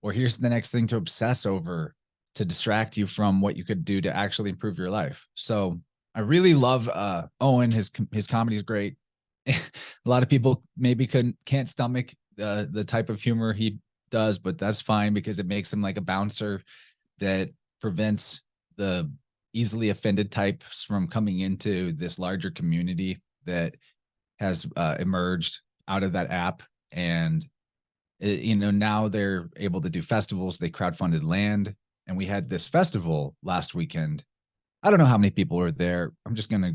Or here's the next thing to obsess over to distract you from what you could do to actually improve your life. So I really love Owen. His comedy is great. A lot of people maybe can't stomach the type of humor he does, but that's fine because it makes him like a bouncer that prevents the easily offended types from coming into this larger community that has emerged out of that app. And now they're able to do festivals. They crowdfunded land, and we had this festival last weekend. I don't know how many people were there. I'm just gonna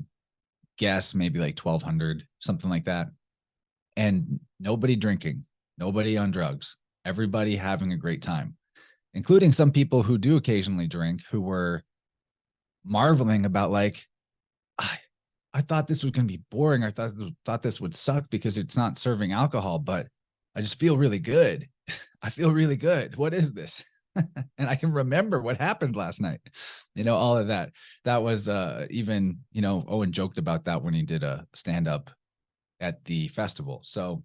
guess maybe like 1,200, something like that. And nobody drinking, nobody on drugs, everybody having a great time, including some people who do occasionally drink, who were marveling about like, I thought this was going to be boring. I thought this would suck because it's not serving alcohol, but I just feel really good. I feel really good. What is this? And I can remember what happened last night. All of that. That was even, Owen joked about that when he did a stand-up at the festival. So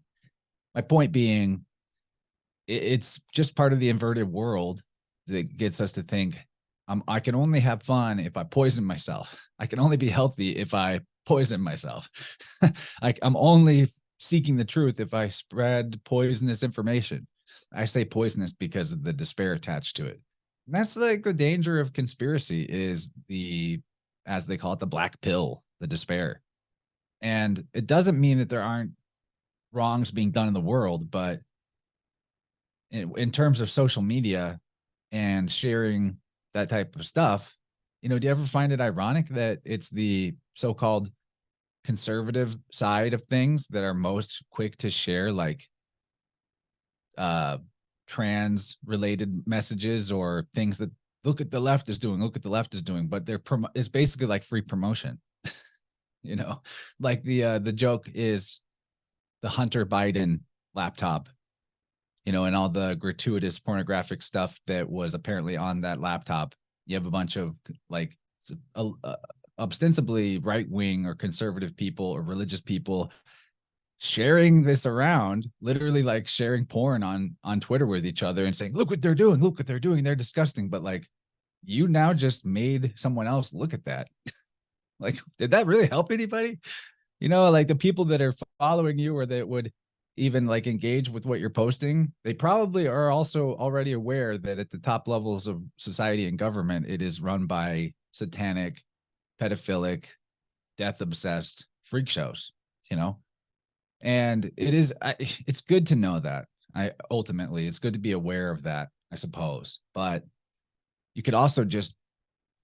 my point being, it's just part of the inverted world that gets us to think, I can only have fun if I poison myself. I can only be healthy if I poison myself. I'm only seeking the truth if I spread poisonous information. I say poisonous because of the despair attached to it. And that's like the danger of conspiracy, is as they call it, the black pill, the despair. And it doesn't mean that there aren't wrongs being done in the world, but in terms of social media and sharing that type of stuff, do you ever find it ironic that it's the so-called conservative side of things that are most quick to share like trans related messages or things that look at the left is doing, but it's basically like free promotion. Like the joke is the Hunter Biden laptop you know, and all the gratuitous pornographic stuff that was apparently on that laptop. You have a bunch of like ostensibly right-wing or conservative people or religious people sharing this around, literally like sharing porn on Twitter with each other and saying, look what they're doing, look what they're doing, they're disgusting. But like, you now just made someone else look at that. Like, did that really help anybody? You know, like the people that are following you or that would even like engage with what you're posting, they probably are also already aware that at the top levels of society and government, it is run by satanic, pedophilic, death obsessed freak shows, you know? And it's good to know that. Ultimately, it's good to be aware of that, I suppose. But you could also just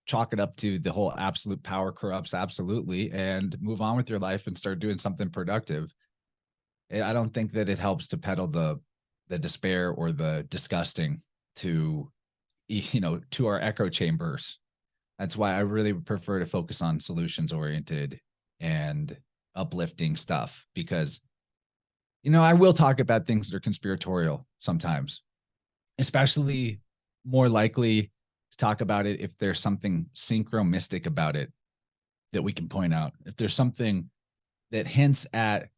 chalk it up to the whole absolute power corrupts absolutely and move on with your life and start doing something productive. I don't think that it helps to peddle the despair or the disgusting to, you know, to our echo chambers. That's why I really prefer to focus on solutions oriented and uplifting stuff, because, you know, I will talk about things that are conspiratorial sometimes, especially more likely to talk about it if there's something synchromistic about it that we can point out. If there's something that hints at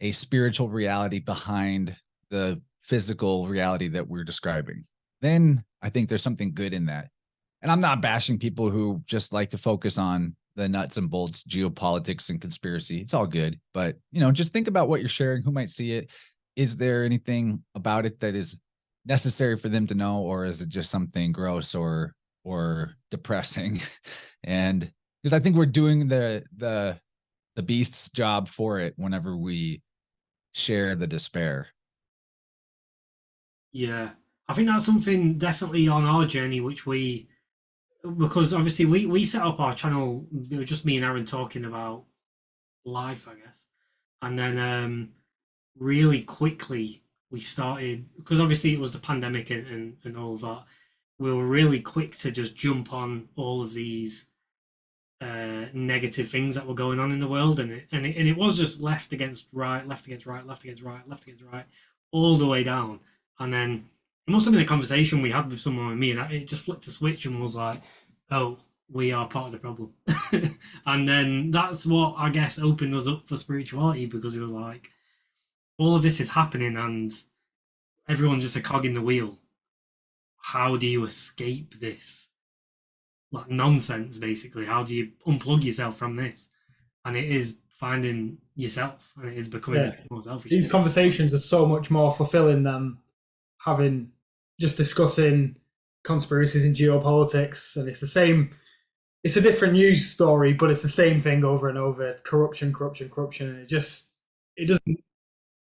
a spiritual reality behind the physical reality that we're describing, then I think there's something good in that. And I'm not bashing people who just like to focus on the nuts and bolts, geopolitics and conspiracy. It's all good. But, you know, just think about what you're sharing, who might see it. Is there anything about it that is necessary for them to know, or is it just something gross or depressing? And because I think we're doing the beast's job for it whenever we share the despair. Yeah, I think that's something definitely on our journey, because obviously we set up our channel, it was just me and Aaron talking about life, I guess. And then really quickly we started, because obviously it was the pandemic and all of that. We were really quick to just jump on all of these negative things that were going on in the world, and it was just left against right, left against right, left against right, left against right, all the way down. And then it must have been a conversation we had with someone with me, and it just flipped a switch and was like, "Oh, we are part of the problem." And then that's what I guess opened us up for spirituality, because it was like all of this is happening and everyone's just a cog in the wheel. How do you escape this like nonsense? Basically, how do you unplug yourself from this? And it is finding yourself, and it is becoming more selfish. These conversations are so much more fulfilling than having just discussing conspiracies in geopolitics. And it's the same, it's a different news story, but it's the same thing over and over. Corruption, corruption, corruption. And it doesn't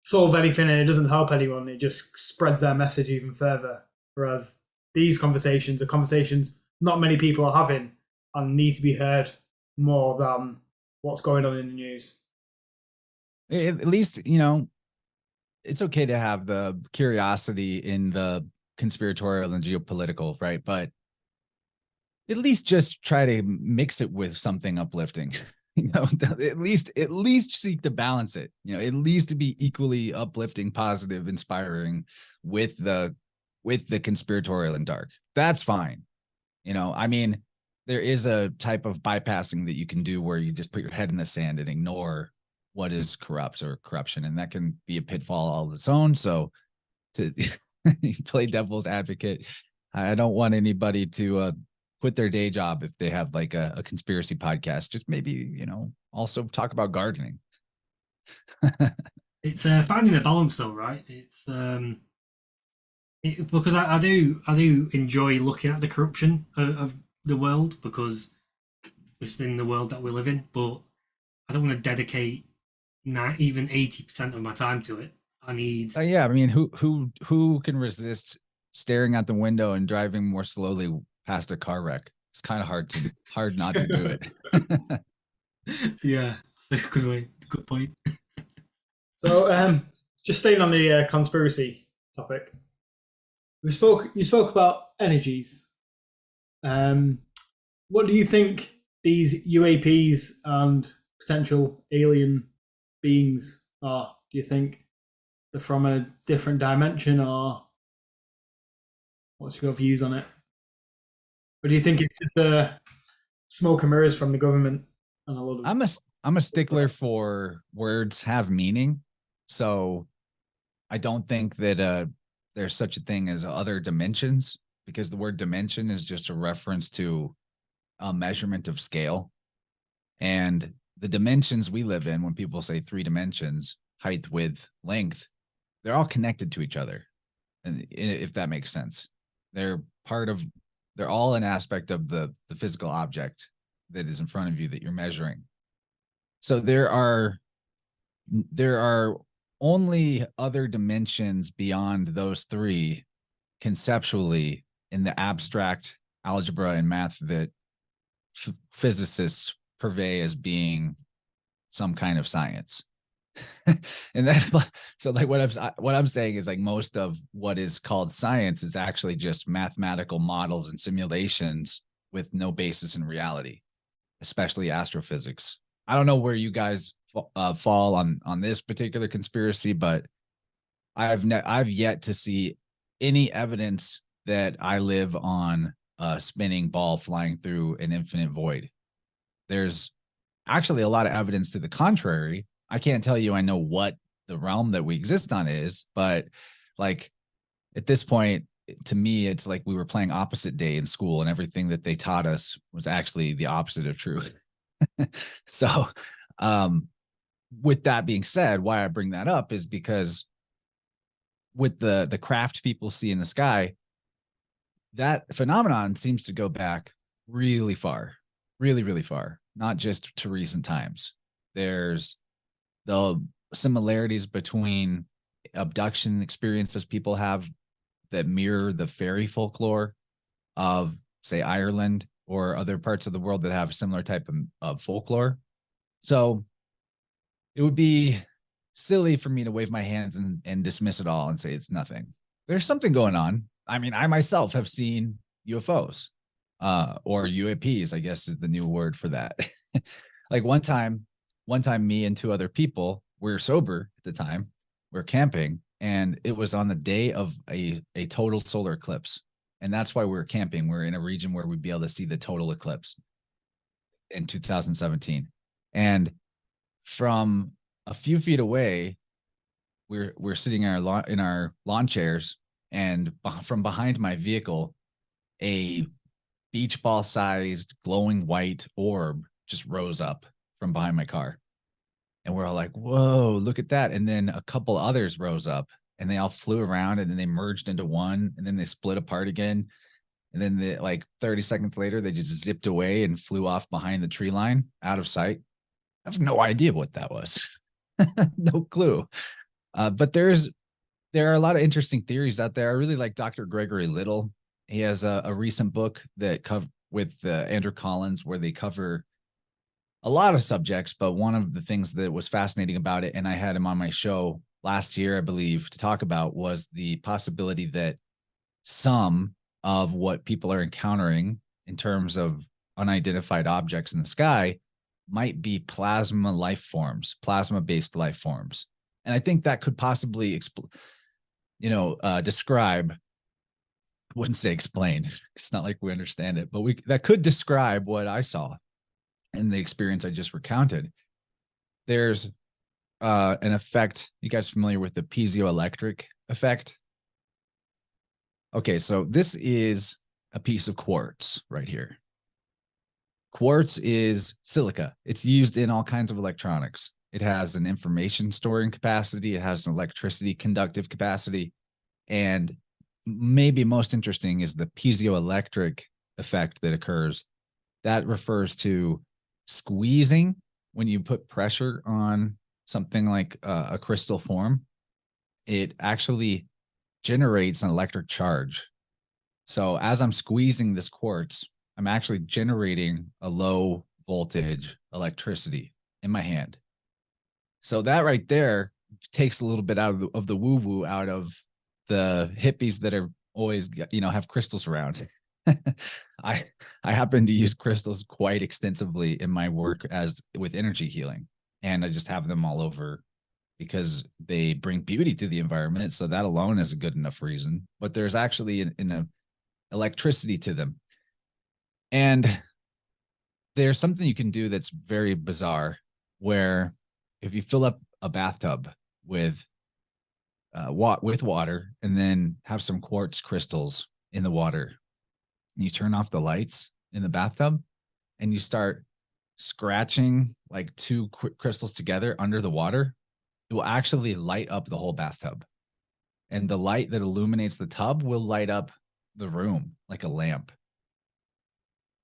solve anything, and it doesn't help anyone. It just spreads their message even further. Whereas these conversations are conversations not many people are having and need to be heard more than what's going on in the news. At least, you know, it's okay to have the curiosity in the conspiratorial and geopolitical, right? But at least just try to mix it with something uplifting. You know, at least seek to balance it. You know, at least to be equally uplifting, positive, inspiring with the conspiratorial and dark. That's fine. You know, I mean, there is a type of bypassing that you can do where you just put your head in the sand and ignore what is corrupt or corruption, and that can be a pitfall all of its own. So to play devil's advocate, I don't want anybody to quit their day job if they have like a conspiracy podcast. Just maybe, you know, also talk about gardening. It's finding a balance, though, right? It's because I do enjoy looking at the corruption of the world, because it's in the world that we live in. But I don't want to dedicate not even 80% of my time to it. I need. Yeah, I mean, who can resist staring out the window and driving more slowly past a car wreck? It's kind of hard not to do it. Yeah, good point. So, just staying on the conspiracy topic, you spoke about energies. What do you think these UAPs and potential alien beings are? Do you think they're from a different dimension, or what's your views on it? Or do you think it's just smoke and mirrors from the government and a lot of? I'm a stickler for words have meaning, so I don't think that there's such a thing as other dimensions, because the word dimension is just a reference to a measurement of scale. And the dimensions we live in, when people say 3 dimensions, height, width, length, they're all connected to each other. And if that makes sense, they're all an aspect of the physical object that is in front of you that you're measuring. So there are only other dimensions beyond those 3 conceptually in the abstract algebra and math that physicists purvey as being some kind of science. And that, so like what I'm saying is, like, most of what is called science is actually just mathematical models and simulations with no basis in reality, especially astrophysics. I don't know where you guys fall on this particular conspiracy, but I've yet to see any evidence that I live on a spinning ball flying through an infinite void. There's actually a lot of evidence to the contrary. I can't tell you I know what the realm that we exist on is, but like at this point, to me, it's like we were playing opposite day in school, and everything that they taught us was actually the opposite of true. So, with that being said, why I bring that up is because with the craft people see in the sky, that phenomenon seems to go back really far, really, really far, not just to recent times. There's the similarities between abduction experiences people have that mirror the fairy folklore of, say, Ireland or other parts of the world that have a similar type of folklore. So it would be silly for me to wave my hands and dismiss it all and say it's nothing. There's something going on. I mean, I myself have seen UFOs, or UAPs, I guess is the new word for that. Like one time, me and 2 other people, we were sober at the time, we were camping, and it was on the day of a total solar eclipse. And that's why we were camping. We're in a region where we'd be able to see the total eclipse in 2017. And from a few feet away, we're sitting in our lawn chairs, and from behind my vehicle, a beach ball sized glowing white orb just rose up from behind my car. And we're all like, whoa, look at that. And then a couple others rose up, and they all flew around, and then they merged into one, and then they split apart again. And then like 30 seconds later, they just zipped away and flew off behind the tree line out of sight. I have no idea what that was. No clue. But there are a lot of interesting theories out there. I really like Dr. Gregory Little. He has a recent book that with Andrew Collins, where they cover a lot of subjects. But one of the things that was fascinating about it, and I had him on my show last year, I believe, to talk about, was the possibility that some of what people are encountering in terms of unidentified objects in the sky might be plasma life forms, plasma-based life forms. And I think that could possibly describe, I wouldn't say explain, it's not like we understand it, but that could describe what I saw in the experience I just recounted. There's an effect. You guys familiar with the piezoelectric effect? Okay, so this is a piece of quartz right here. Quartz is silica. It's used in all kinds of electronics. It has an information storing capacity. It has an electricity conductive capacity. And maybe most interesting is the piezoelectric effect that occurs. That refers to squeezing. When you put pressure on something like a crystal form, it actually generates an electric charge. So as I'm squeezing this quartz, I'm actually generating a low voltage electricity in my hand. So that right there takes a little bit out of the woo-woo out of the hippies that are always, have crystals around. I happen to use crystals quite extensively in my work with energy healing, and I just have them all over because they bring beauty to the environment. So that alone is a good enough reason. But there's actually an electricity to them. And there's something you can do that's very bizarre, where if you fill up a bathtub with water and then have some quartz crystals in the water, and you turn off the lights in the bathtub and you start scratching like two crystals together under the water, it will actually light up the whole bathtub. And the light that illuminates the tub will light up the room like a lamp,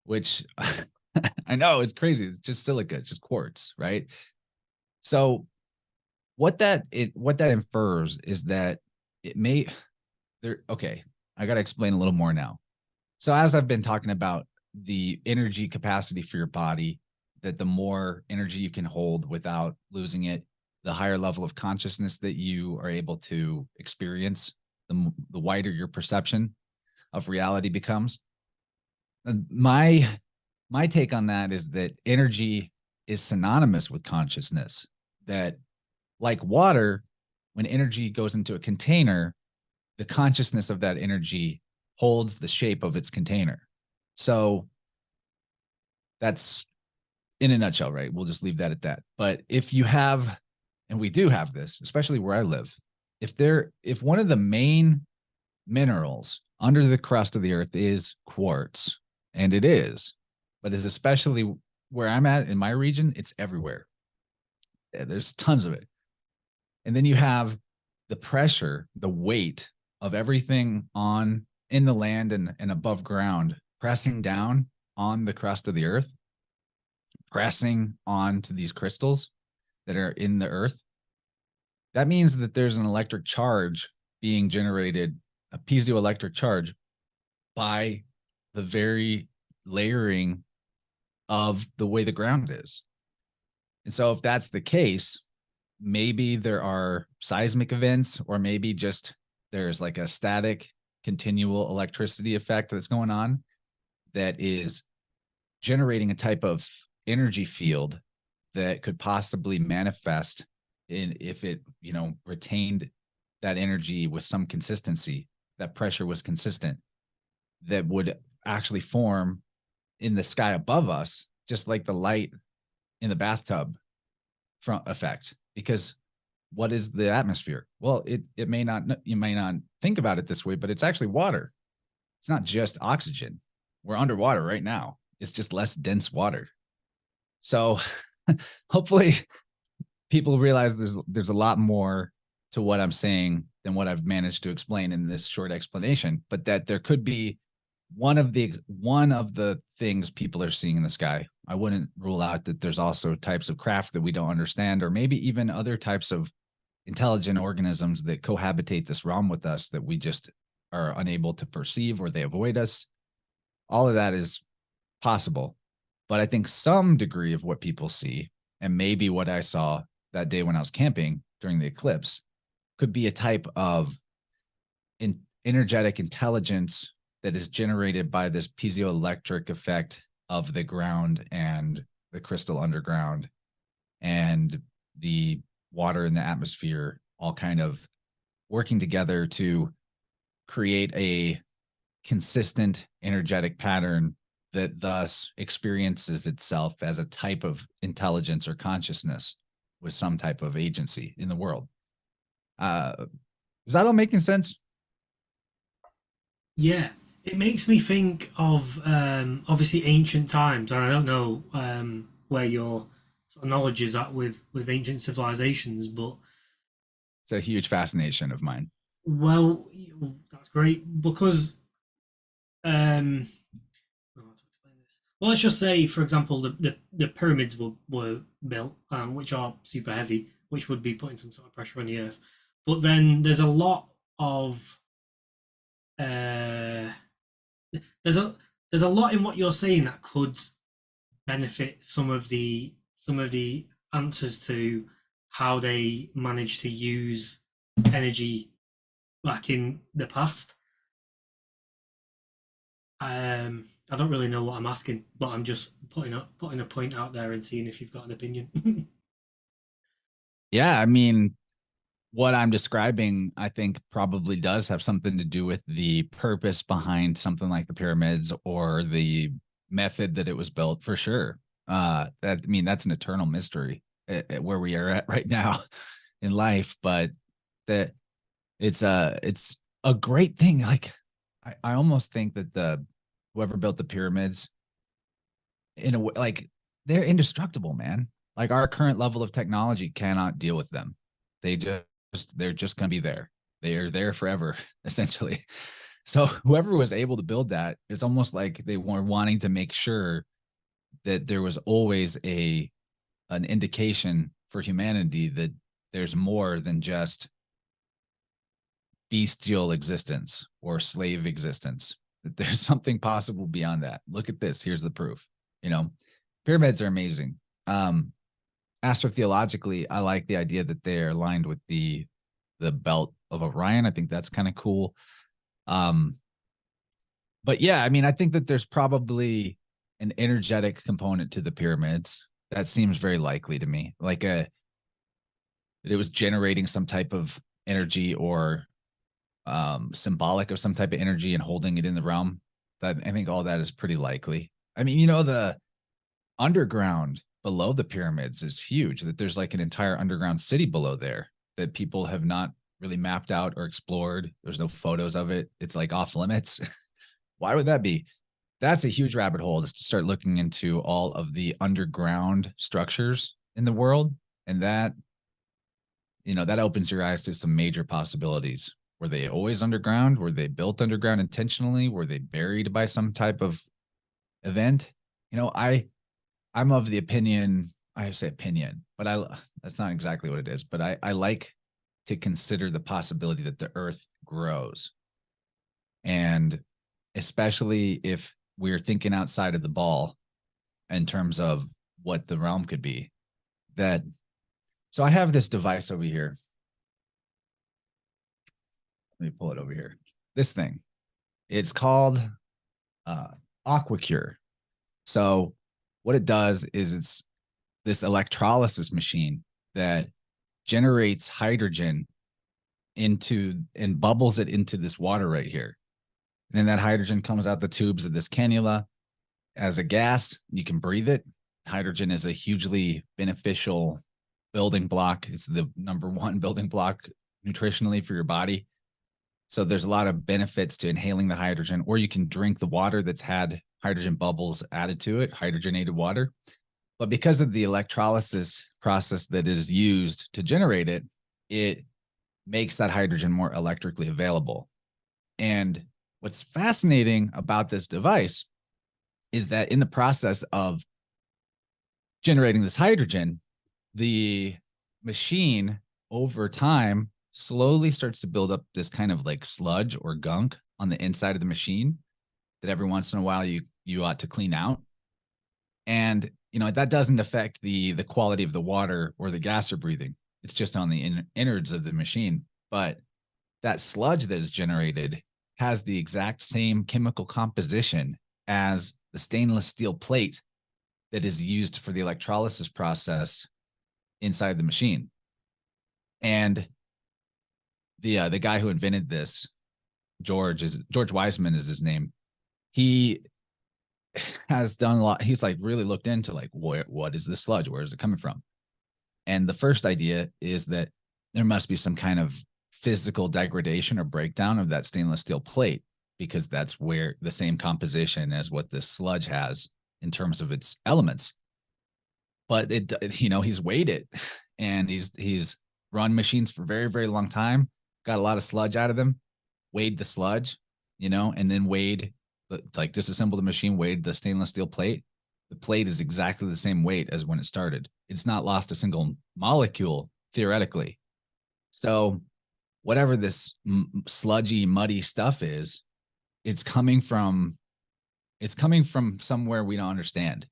which I know it's crazy. It's just silica, just quartz, right? So what that infers is that it may okay, I got to explain a little more now. So as I've been talking about the energy capacity for your body, that the more energy you can hold without losing it, the higher level of consciousness that you are able to experience, the wider your perception of reality becomes. And my take on that is that energy is synonymous with consciousness. That, like water, when energy goes into a container, the consciousness of that energy holds the shape of its container. So that's in a nutshell, right? We'll just leave that at that. But if you have, and we do have this, especially where I live, if one of the main minerals under the crust of the earth is quartz, and it is, but is especially where I'm at in my region, it's everywhere. There's tons of it. And then you have the pressure, the weight of everything in the land and above ground pressing down on the crust of the earth, pressing onto these crystals that are in the earth. That means that there's an electric charge being generated, a piezoelectric charge, by the very layering of the way the ground is. And so if that's the case, maybe there are seismic events, or maybe just there's like a static continual electricity effect that's going on that is generating a type of energy field that could possibly manifest if it, retained that energy with some consistency, that pressure was consistent, that would actually form in the sky above us, just like the light in the bathtub front effect. Because what is the atmosphere? Well, it may not, you may not think about it this way, but it's actually water. It's not just oxygen. We're underwater right now. It's just less dense water. So hopefully people realize there's a lot more to what I'm saying than what I've managed to explain in this short explanation, but that there could be one of the things people are seeing in the sky. I wouldn't rule out that there's also types of craft that we don't understand, or maybe even other types of intelligent organisms that cohabitate this realm with us that we just are unable to perceive, or they avoid us. All of that is possible. But I think some degree of what people see, and maybe what I saw that day when I was camping during the eclipse, could be a type of energetic intelligence that is generated by this piezoelectric effect of the ground and the crystal underground and the water in the atmosphere, all kind of working together to create a consistent energetic pattern that thus experiences itself as a type of intelligence or consciousness with some type of agency in the world. Is that all making sense? Yeah, it makes me think of obviously ancient times, and I don't know where your sort of knowledge is at with ancient civilizations, but It's a huge fascination of mine. well, that's great because I don't know how to explain this. Well, let's just say, for example, the pyramids were built, which are super heavy, which would be putting some sort of pressure on the earth. But then there's a lot of uh, there's a lot in what you're saying that could benefit some of the answers to how they managed to use energy back in the past. I don't really know what I'm asking, but I'm just putting a point out there and seeing if you've got an opinion. Yeah, I mean, what I'm describing, I think probably does have something to do with the purpose behind something like the pyramids or the method that it was built, for sure. I mean, that's an eternal mystery at where we are at right now in life, but that it's a great thing. Like I almost think that whoever built the pyramids, in a way, like, they're indestructible, man. Like, our current level of technology cannot deal with them. They're just going to be there. They are there forever, essentially. So whoever was able to build that, it's almost like they were wanting to make sure that there was always an indication for humanity that there's more than just bestial existence or slave existence, that there's something possible beyond that. Look at this. Here's the proof. You know, pyramids are amazing. Astrotheologically, I like the idea that they're aligned with the belt of Orion. I think that's kind of cool. But yeah, I mean, I think that there's probably an energetic component to the pyramids. That seems very likely to me. Like that it was generating some type of energy, or symbolic of some type of energy and holding it in the realm. That, I think all that is pretty likely. I mean, the underground below the pyramids is huge, that there's like an entire underground city below there that people have not really mapped out or explored. There's no photos of it. It's like off limits. Why would that be? That's a huge rabbit hole, is to start looking into all of the underground structures in the world. And that, that opens your eyes to some major possibilities. Were they always underground? Were they built underground intentionally? Were they buried by some type of event? I'm of the opinion, I say opinion, but that's not exactly what it is. But I like to consider the possibility that the earth grows. And especially if we're thinking outside of the ball in terms of what the realm could be. So I have this device over here. Let me pull it over here. This thing. It's called AquaCure. So what it does is it's this electrolysis machine that generates hydrogen and bubbles it into this water right here. And then that hydrogen comes out the tubes of this cannula as a gas. You can breathe it. Hydrogen is a hugely beneficial building block. It's the number one building block nutritionally for your body. So there's a lot of benefits to inhaling the hydrogen, or you can drink the water that's had hydrogen bubbles added to it, hydrogenated water. But because of the electrolysis process that is used to generate it, it makes that hydrogen more electrically available. And what's fascinating about this device is that in the process of generating this hydrogen, the machine over time slowly starts to build up this kind of like sludge or gunk on the inside of the machine that every once in a while you ought to clean out. And that doesn't affect the quality of the water or the gas you're breathing. It's just on the innards of the machine. But that sludge that is generated has the exact same chemical composition as the stainless steel plate that is used for the electrolysis process inside the machine. And the guy who invented this, George Wiseman is his name. He has done a lot. He's like really looked into like, what is this sludge? Where is it coming from? And the first idea is that there must be some kind of physical degradation or breakdown of that stainless steel plate, because that's where the same composition as what this sludge has in terms of its elements. But he's weighed it, and he's run machines for a very, very long time, got a lot of sludge out of them, weighed the sludge, and then weighed, like, disassembled the machine, weighed the stainless steel plate. The plate is exactly the same weight as when it started. It's not lost a single molecule, theoretically. So whatever this sludgy, muddy stuff is, it's coming from somewhere we don't understand.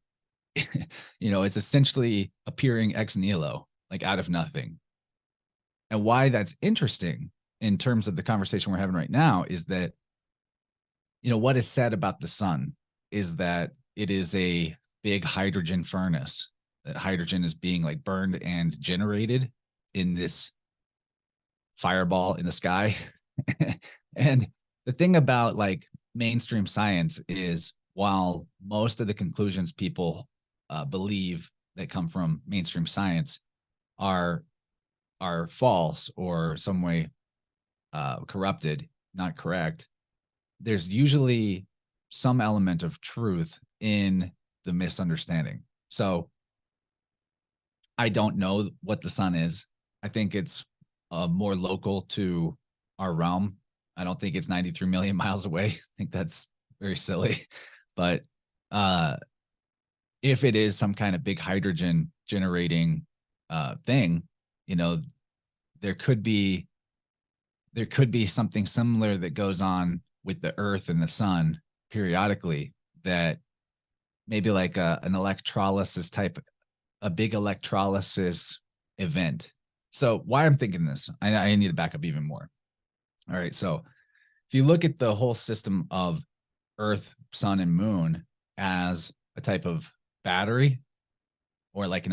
It's essentially appearing ex nihilo, like out of nothing. And why that's interesting in terms of the conversation we're having right now is that, what is said about the sun is that it is a big hydrogen furnace, that hydrogen is being like burned and generated in this fireball in the sky. And the thing about like mainstream science is, while most of the conclusions people believe that come from mainstream science are false or some way corrupted, not correct, there's usually some element of truth in the misunderstanding. So I don't know what the sun is. I think it's more local to our realm. I don't think it's 93 million miles away. I think that's very silly. But if it is some kind of big hydrogen generating thing, you know, there could be something similar that goes on with the Earth and the sun periodically, that maybe like an electrolysis type, a big electrolysis event. So why I'm thinking this, I need to back up even more. All right. So if you look at the whole system of Earth, sun, and moon as a type of battery, or like a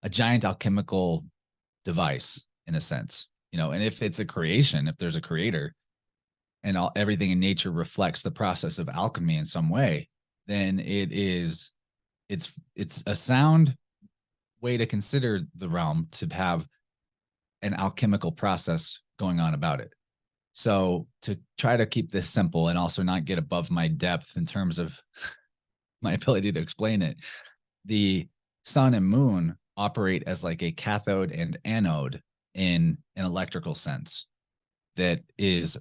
giant alchemical device in a sense, you know, and if it's a creation, if there's a creator and everything in nature reflects the process of alchemy in some way, then it's a sound way to consider the realm to have an alchemical process going on about it. So to try to keep this simple and also not get above my depth in terms of my ability to explain it, the sun and moon operate as like a cathode and anode in an electrical sense, that is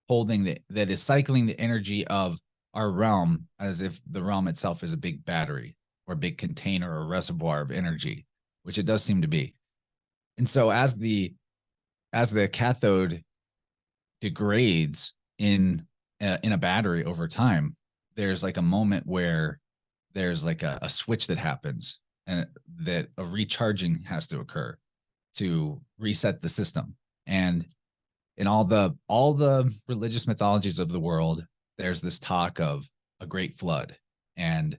cycling the energy of our realm as if the realm itself is a big battery or a big container or reservoir of energy, which it does seem to be. And so as the cathode degrades in a battery over time, there's like a moment where there's like a switch that happens, and that a recharging has to occur to reset the system. And in all the religious mythologies of the world, there's this talk of a great flood. And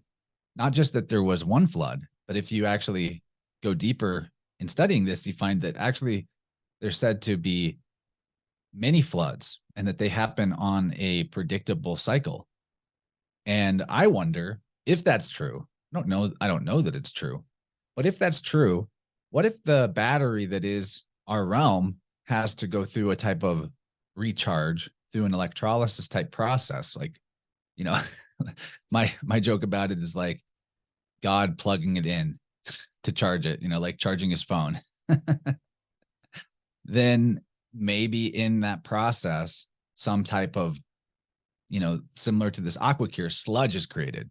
not just that there was one flood, but if you actually go deeper in studying this, you find that actually there's said to be many floods, and that they happen on a predictable cycle. And I wonder if that's true. I don't know that it's true. But if that's true, what if the battery that is our realm has to go through a type of recharge through an electrolysis type process? Like, you know, my joke about it is like God plugging it in to charge it, you know, like charging his phone. Then maybe in that process, some type of, you know, similar to this aquacure, sludge is created.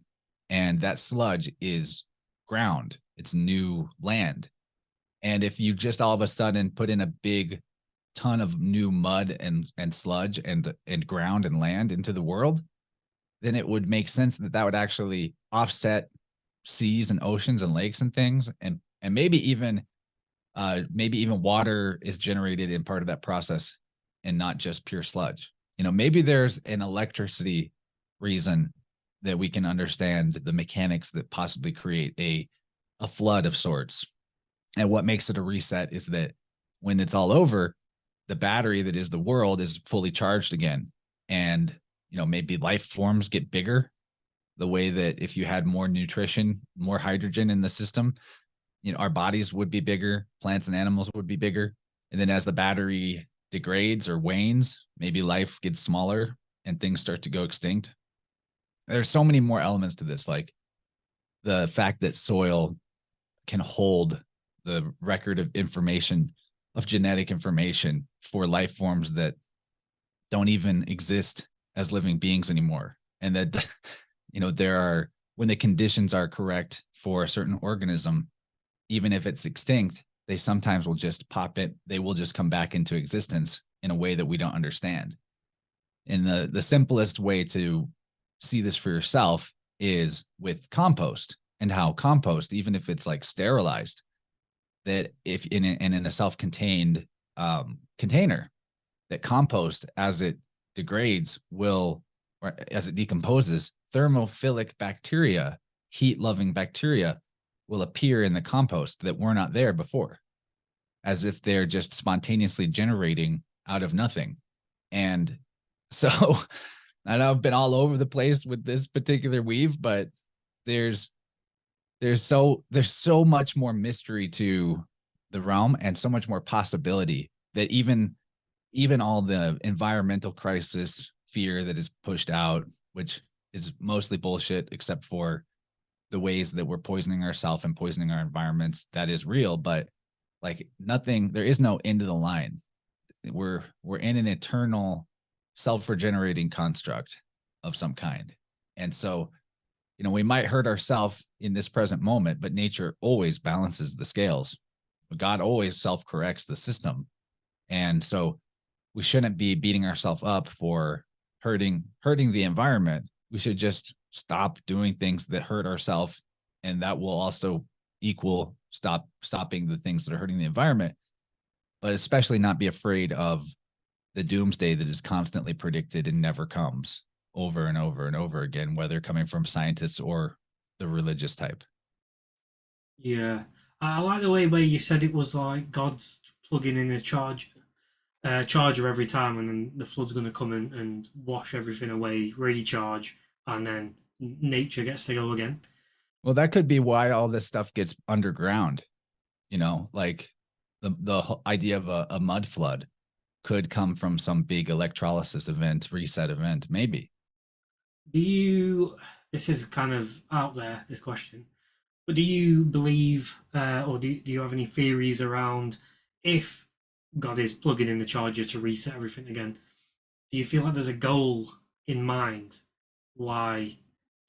And that sludge is ground. It's new land. And if you just all of a sudden put in a big ton of new mud and sludge and ground and land into the world, then it would make sense that that would actually offset seas and oceans and lakes and things. And maybe even water is generated in part of that process and not just pure sludge. You know, maybe there's an electricity reason that we can understand the mechanics that possibly create a flood of sorts. And what makes it a reset is that when it's all over, the battery that is the world is fully charged again. And, you know, maybe life forms get bigger, the way that if you had more nutrition, more hydrogen in the system, you know, our bodies would be bigger, plants and animals would be bigger. And then as the battery degrades or wanes, maybe life gets smaller and things start to go extinct. There's so many more elements to this, like the fact that soil can hold the record of information, of genetic information for life forms that don't even exist as living beings anymore. And that, you know, when the conditions are correct for a certain organism, even if it's extinct, they sometimes will just pop it. They will just come back into existence in a way that we don't understand. And the simplest way to see this for yourself is with compost, and how compost, even if it's like sterilized, that if in a self-contained container, that compost, as it degrades, or as it decomposes, thermophilic bacteria, heat-loving bacteria, will appear in the compost that were not there before. as if they're just spontaneously generating out of nothing. And so I know I've been all over the place with this particular weave, but there's so much more mystery to the realm and so much more possibility that even all the environmental crisis fear that is pushed out, which is mostly bullshit, except for the ways that we're poisoning ourselves and poisoning our environments, that is real. But like nothing, there is no end of the line. We're in an eternal self-regenerating construct of some kind. And so, you know, we might hurt ourselves in this present moment, but nature always balances the scales. God always self-corrects the system. And so we shouldn't be beating ourselves up for hurting the environment. We should just stop doing things that hurt ourselves, and that will also equal stopping the things that are hurting the environment. But especially not be afraid of the doomsday that is constantly predicted and never comes, over and over and over again, whether coming from scientists or the religious type. Yeah, I like the way where you said it was like God's plugging in a charger every time, and then the flood's going to come in and wash everything away, recharge, and then nature gets to go again. Well, that could be why all this stuff gets underground. You know, like the idea of a mud flood could come from some big electrolysis event, reset event, maybe. Do you? This is kind of out there, this question, but do you believe, or do you have any theories around if God is plugging in the charger to reset everything again? Do you feel like there's a goal in mind why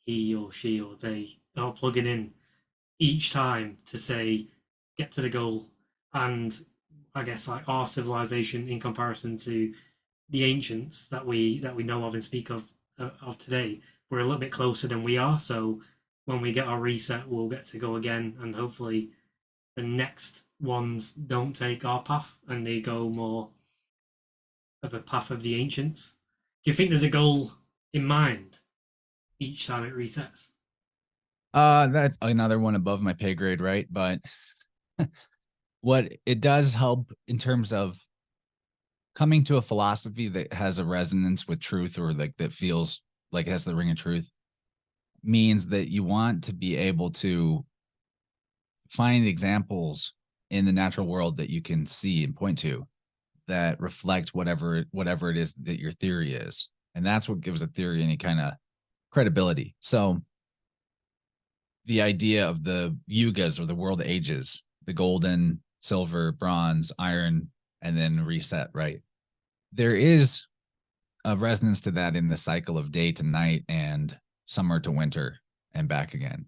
he or she or they are plugging in each time to say get to the goal? And I guess like our civilization in comparison to the ancients that we know of and speak of today, we're a little bit closer than we are. So when we get our reset, we'll get to go again, and hopefully the next ones don't take our path and they go more of a path of the ancients. Do you think there's a goal in mind each time it resets? That's another one above my pay grade, right? But what it does help in terms of coming to a philosophy that has a resonance with truth, or like that feels like it has the ring of truth, means that you want to be able to find examples in the natural world that you can see and point to that reflect whatever it is that your theory is. And that's what gives a theory any kind of credibility. So the idea of the yugas, or the world ages, the golden, silver, bronze, iron, and then reset, right? There is a resonance to that in the cycle of day to night and summer to winter and back again.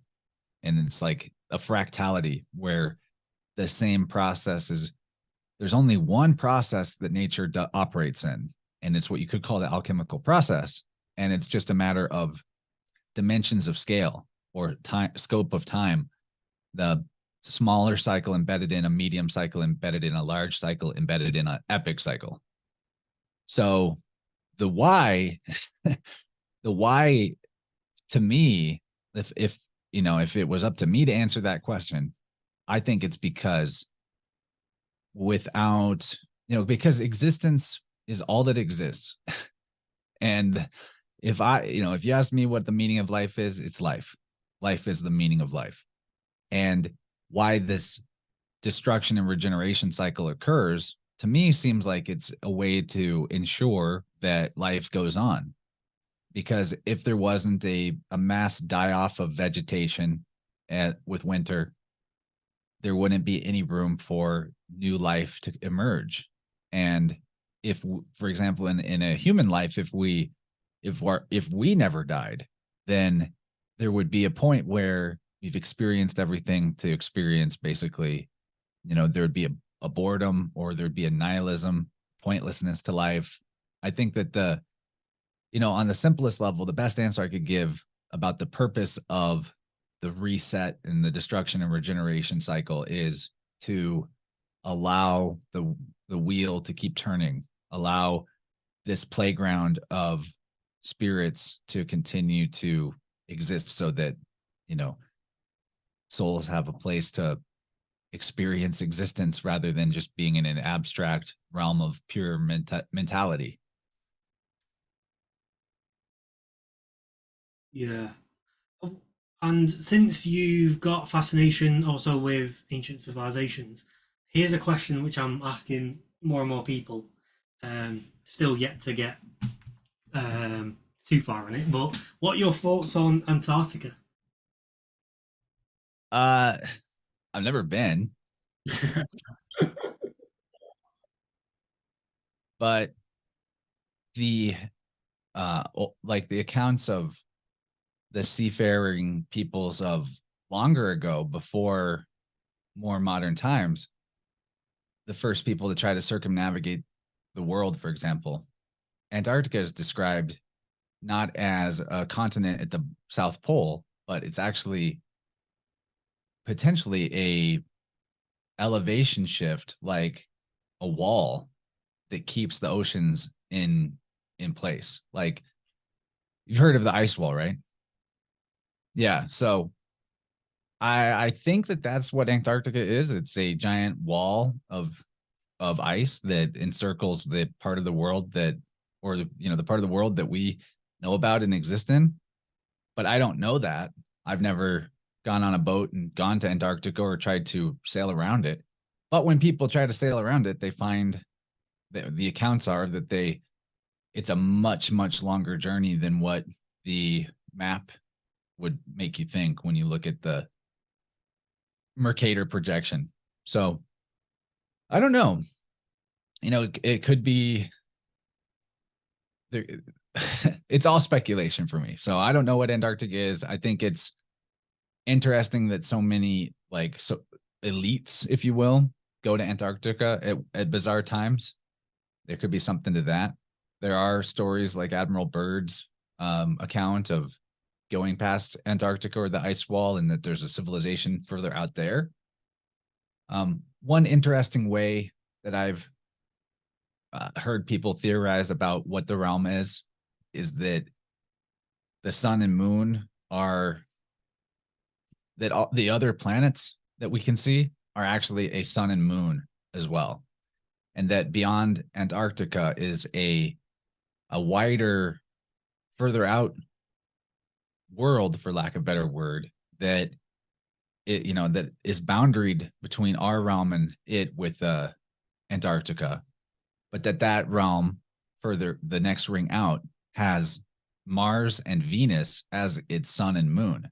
And it's like a fractality where the same process is, there's only one process that nature operates in, and it's what you could call the alchemical process. And it's just a matter of dimensions of scale, or time, scope of time. The smaller cycle embedded in a medium cycle, embedded in a large cycle, embedded in an epic cycle. So the why, the why to me, if you know, if it was up to me to answer that question, I think it's because without, you know, because existence is all that exists. And if you ask me what the meaning of life is, it's life. Life is the meaning of life. And why this destruction and regeneration cycle occurs, to me, seems like it's a way to ensure that life goes on. Because if there wasn't a mass die-off of vegetation with winter, there wouldn't be any room for new life to emerge. And if, for example, in a human life, if we never died, then there would be a point where we've experienced everything to experience, basically. You know, there would be a boredom, or there'd be a nihilism, pointlessness to life. I think that on the simplest level, the best answer I could give about the purpose of the reset and the destruction and regeneration cycle is to allow the wheel to keep turning, allow this playground of spirits to continue to exist, so that, souls have a place to experience existence rather than just being in an abstract realm of pure mentality. Yeah. Oh, and since you've got fascination also with ancient civilizations, here's a question which I'm asking more and more people. Still yet to get too far in it, but what are your thoughts on Antarctica? I've never been, but the like the accounts of the seafaring peoples of longer ago, before more modern times, the first people to try to circumnavigate the world, for example, Antarctica is described not as a continent at the South Pole, but it's actually potentially a elevation shift, like a wall that keeps the oceans in place. Like, you've heard of the ice wall, right? Yeah. So I think that that's what Antarctica is. It's a giant wall of ice that encircles the part of the world that, or the part of the world that we know about and exist in. But I don't know that. I've never gone on a boat and gone to Antarctica or tried to sail around it. But when people try to sail around it, they find that the accounts are that it's a much, much longer journey than what the map would make you think when you look at the Mercator projection. So I don't know. It could be there. It's all speculation for me. So I don't know what Antarctica is. I think it's interesting that so many elites, if you will, go to Antarctica at bizarre times. There could be something to that. There are stories like Admiral Byrd's account of going past Antarctica or the ice wall, and that there's a civilization further out there. One interesting way that I've heard people theorize about what the realm is that the sun and moon are, that all the other planets that we can see are actually a sun and moon as well. And that beyond Antarctica is a wider, further out world, for lack of a better word, that that is boundaried between our realm and it with Antarctica, but that realm further, the next ring out, has Mars and Venus as its sun and moon,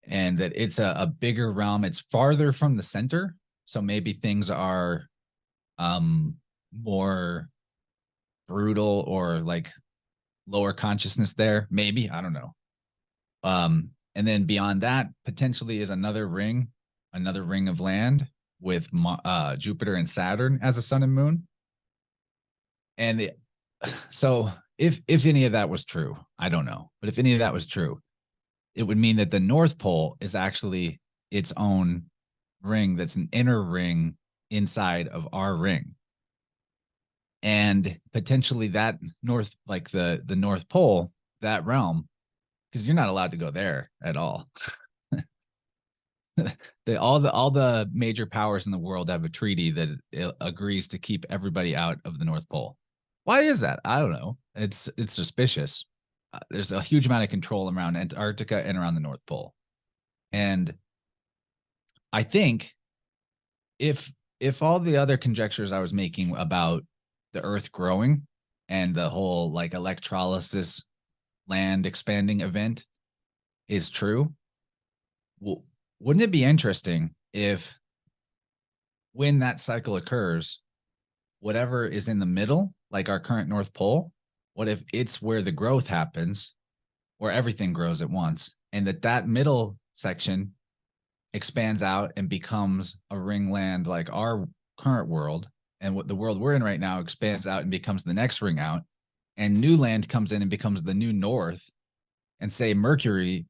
and that it's a bigger realm. It's farther from the center, so maybe things are more brutal or like lower consciousness there. Maybe, I don't know. And then beyond that, potentially is another ring of land with Jupiter and Saturn as a sun and moon. And so if any of that was true, I don't know, but if any of that was true, it would mean that the North Pole is actually its own ring that's an inner ring inside of our ring. And potentially that the North Pole, that realm, because you're not allowed to go there at all. All the major powers in the world have a treaty that agrees to keep everybody out of the North Pole. Why is that? I don't know. It's suspicious. There's a huge amount of control around Antarctica and around the North Pole. And I think if all the other conjectures I was making about the Earth growing and the whole like electrolysis land expanding event is true, well, wouldn't it be interesting if, when that cycle occurs, whatever is in the middle, like our current North Pole, what if it's where the growth happens, where everything grows at once, and that middle section expands out and becomes a ring land like our current world, and what the world we're in right now expands out and becomes the next ring out, and new land comes in and becomes the new North, and say Mercury,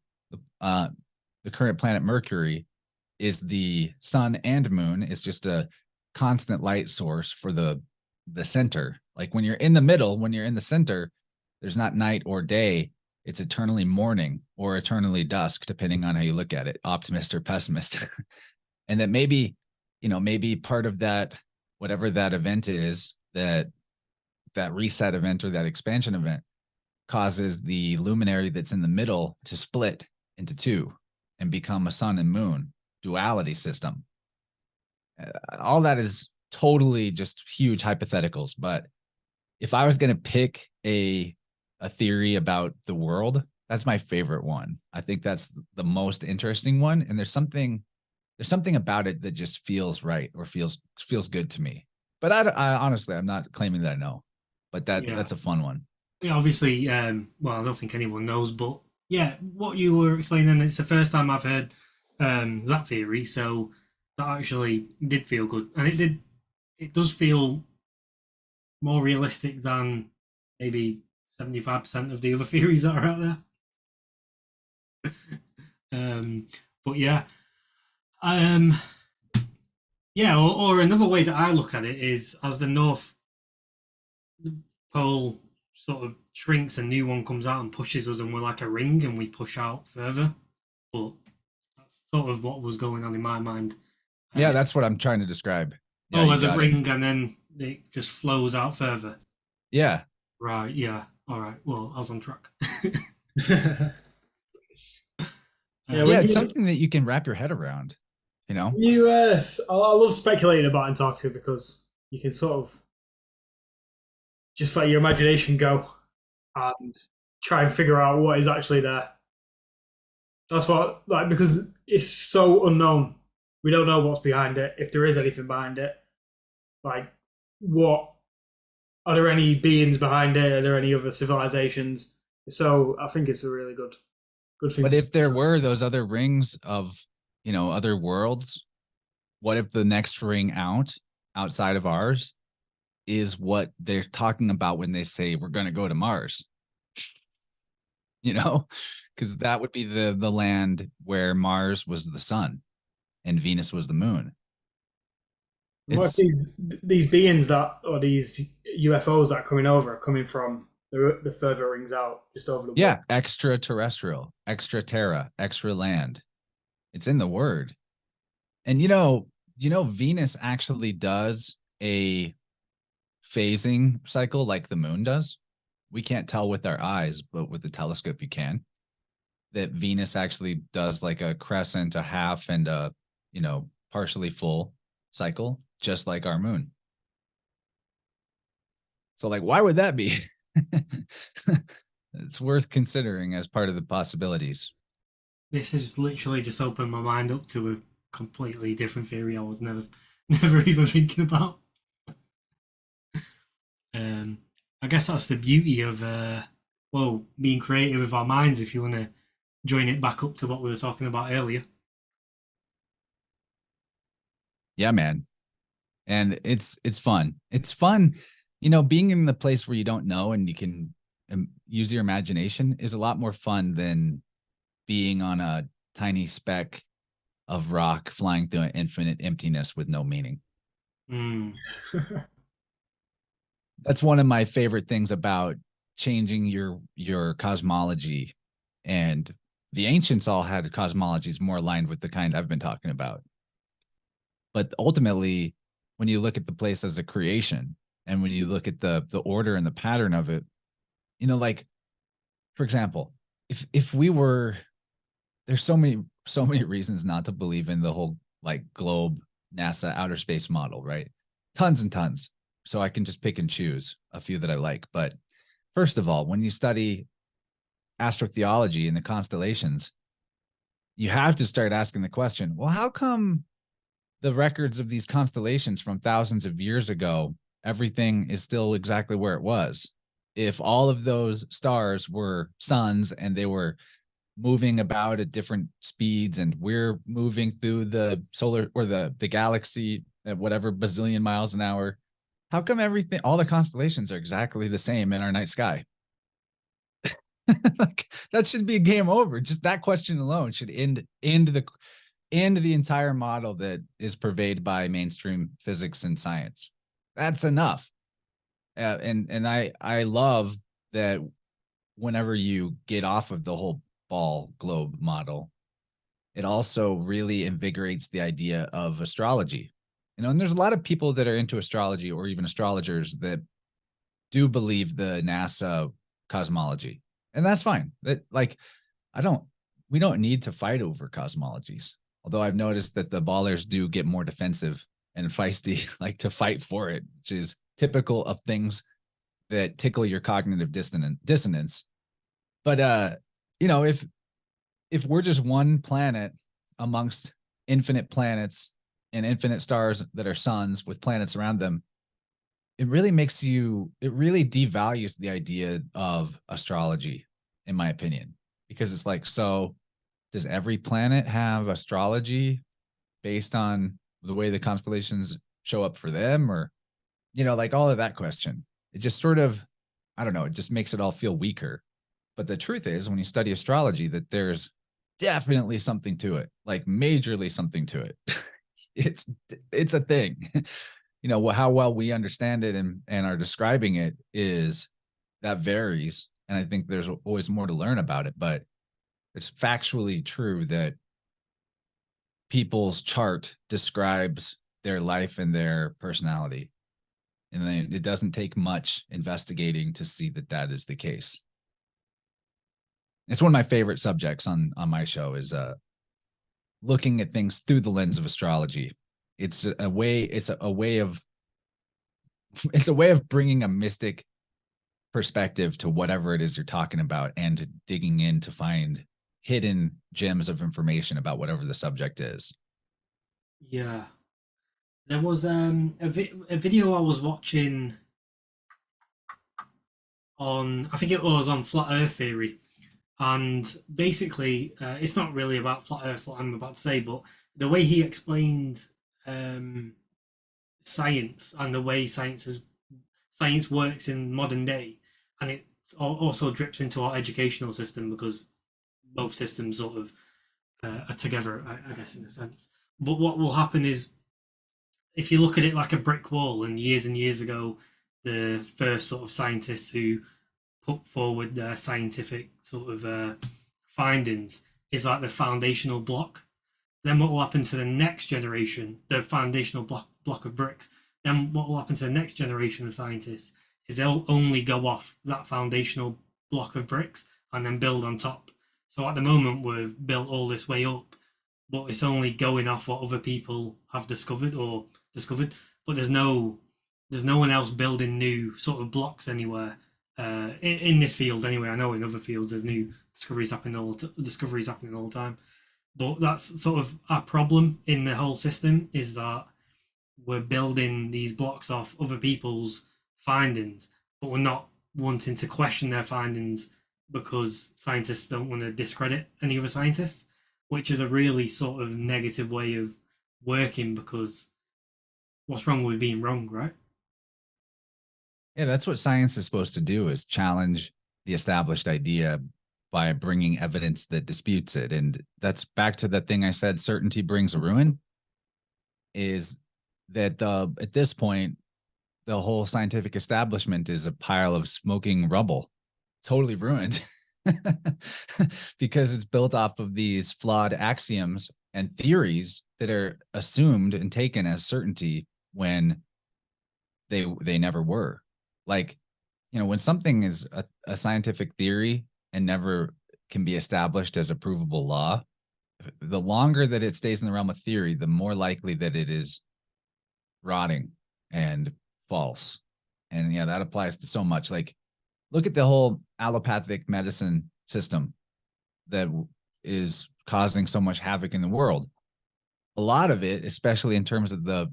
the current planet Mercury, is the sun and moon, is just a constant light source for the center. Like when you're in the middle, when you're in the center, there's not night or day. It's eternally morning or eternally dusk, depending on how you look at it, optimist or pessimist. and that maybe, maybe part of that, whatever that event is, that reset event or that expansion event causes the luminary that's in the middle to split into two and become a sun and moon duality system. All that is totally just huge hypotheticals. But if I was going to pick a theory about the world, that's my favorite one. I think that's the most interesting one. And there's something about it that just feels right or feels good to me. But I honestly, I'm not claiming that I know, but that's a fun one. Yeah, obviously, well, I don't think anyone knows, but yeah, what you were explaining, it's the first time I've heard that theory, so that actually did feel good, and it does feel more realistic than maybe 75% of the other theories that are out there. But yeah, um, yeah, or another way that I look at it is as the North Pole sort of shrinks, a new one comes out and pushes us, and we're like a ring, and we push out further. But that's sort of what was going on in my mind. Yeah, that's what I'm trying to describe. Yeah, Oh, as a ring, and then it just flows out further. Yeah. Right. Yeah. All right. Well, I was on track. Yeah, it's something that you can wrap your head around. I love speculating about Antarctica because you can sort of just let your imagination go and try and figure out what is actually there. That's what, like, because it's so unknown. We don't know what's behind it, if there is anything behind it. Like, what are there any beings behind it? Are there any other civilizations? So I think it's a really good thing. But if there were those other rings of, other worlds, what if the next ring outside of ours is what they're talking about when they say we're going to go to Mars? Because that would be the land where Mars was the sun and Venus was the moon. What if these beings or these UFOs that are coming over are coming from the further rings out, just over the world? Yeah, extraterrestrial, extra terra, extra land. It's in the word. And Venus actually does a phasing cycle like the moon does. We can't tell with our eyes, but with the telescope you can. That Venus actually does like a crescent, a half, and a partially full cycle, just like our moon. So, like, why would that be? It's worth considering as part of the possibilities. This has literally just opened my mind up to a completely different theory I was never even thinking about. I guess that's the beauty of being creative with our minds. If you want to join it back up to what we were talking about earlier. Yeah, man. And it's fun. It's fun, being in the place where you don't know and you can use your imagination is a lot more fun than being on a tiny speck of rock flying through an infinite emptiness with no meaning. That's one of my favorite things about changing your cosmology. And the ancients all had cosmologies more aligned with the kind I've been talking about. But ultimately, when you look at the place as a creation, and when you look at the order and the pattern of it, like, for example, if we were, there's so many reasons not to believe in the whole like globe, NASA, outer space model, right? Tons and tons. So I can just pick and choose a few that I like. But first of all, when you study astrotheology and the constellations, you have to start asking the question, well, how come the records of these constellations from thousands of years ago, everything is still exactly where it was? If all of those stars were suns and they were moving about at different speeds and we're moving through the solar or the galaxy at whatever bazillion miles an hour, how come all the constellations are exactly the same in our night sky? Like, that should be a game over. Just that question alone should end the entire model that is pervaded by mainstream physics and science. That's enough. And I love that whenever you get off of the whole ball globe model it also really invigorates the idea of astrology. And there's a lot of people that are into astrology, or even astrologers, that do believe the NASA cosmology. And that's fine. That, like, we don't need to fight over cosmologies. Although I've noticed that the ballers do get more defensive and feisty, like to fight for it, which is typical of things that tickle your cognitive dissonance. But if we're just one planet amongst infinite planets and infinite stars that are suns with planets around them, it really devalues the idea of astrology, in my opinion, because it's like, so does every planet have astrology based on the way the constellations show up for them? Or, like all of that question, it just sort of, I don't know, it just makes it all feel weaker. But the truth is, when you study astrology, that there's definitely something to it, like majorly something to it. it's a thing. How well we understand it and are describing it is that varies. And I think there's always more to learn about it, but it's factually true that people's chart describes their life and their personality. And then it doesn't take much investigating to see that that is the case. It's one of my favorite subjects on my show, is looking at things through the lens of astrology. It's a way of bringing a mystic perspective to whatever it is you're talking about, and digging in to find hidden gems of information about whatever the subject is. Yeah. There was a video I was watching on, I think it was on flat Earth theory, and basically it's not really about flat Earth what I'm about to say, but the way he explained science and the way science works in modern day, and it also drips into our educational system, because both systems sort of are together, I guess, in a sense. But what will happen is, if you look at it like a brick wall, and years ago, the first sort of scientists who put forward their scientific sort of findings is like the foundational block. Then what will happen to the next generation, the foundational block of bricks? Then what will happen to the next generation of scientists is they'll only go off that foundational block of bricks and then build on top. So at the moment, we've built all this way up, but it's only going off what other people have discovered, but there's no one else building new sort of blocks anywhere in this field anyway. I know in other fields there's new discoveries happening all the time, but that's sort of our problem in the whole system, is that we're building these blocks off other people's findings, but we're not wanting to question their findings, because scientists don't want to discredit any other scientists, which is a really sort of negative way of working, because what's wrong with being wrong, right? Yeah, that's what science is supposed to do, is challenge the established idea by bringing evidence that disputes it. And that's back to the thing I said, certainty brings a ruin, is that at this point, the whole scientific establishment is a pile of smoking rubble, totally ruined, because it's built off of these flawed axioms and theories that are assumed and taken as certainty when they never were. Like, when something is a scientific theory and never can be established as a provable law, the longer that it stays in the realm of theory, the more likely that it is rotting and false. And yeah, that applies to so much. Like, look at the whole allopathic medicine system that is causing so much havoc in the world. A lot of it, especially in terms of the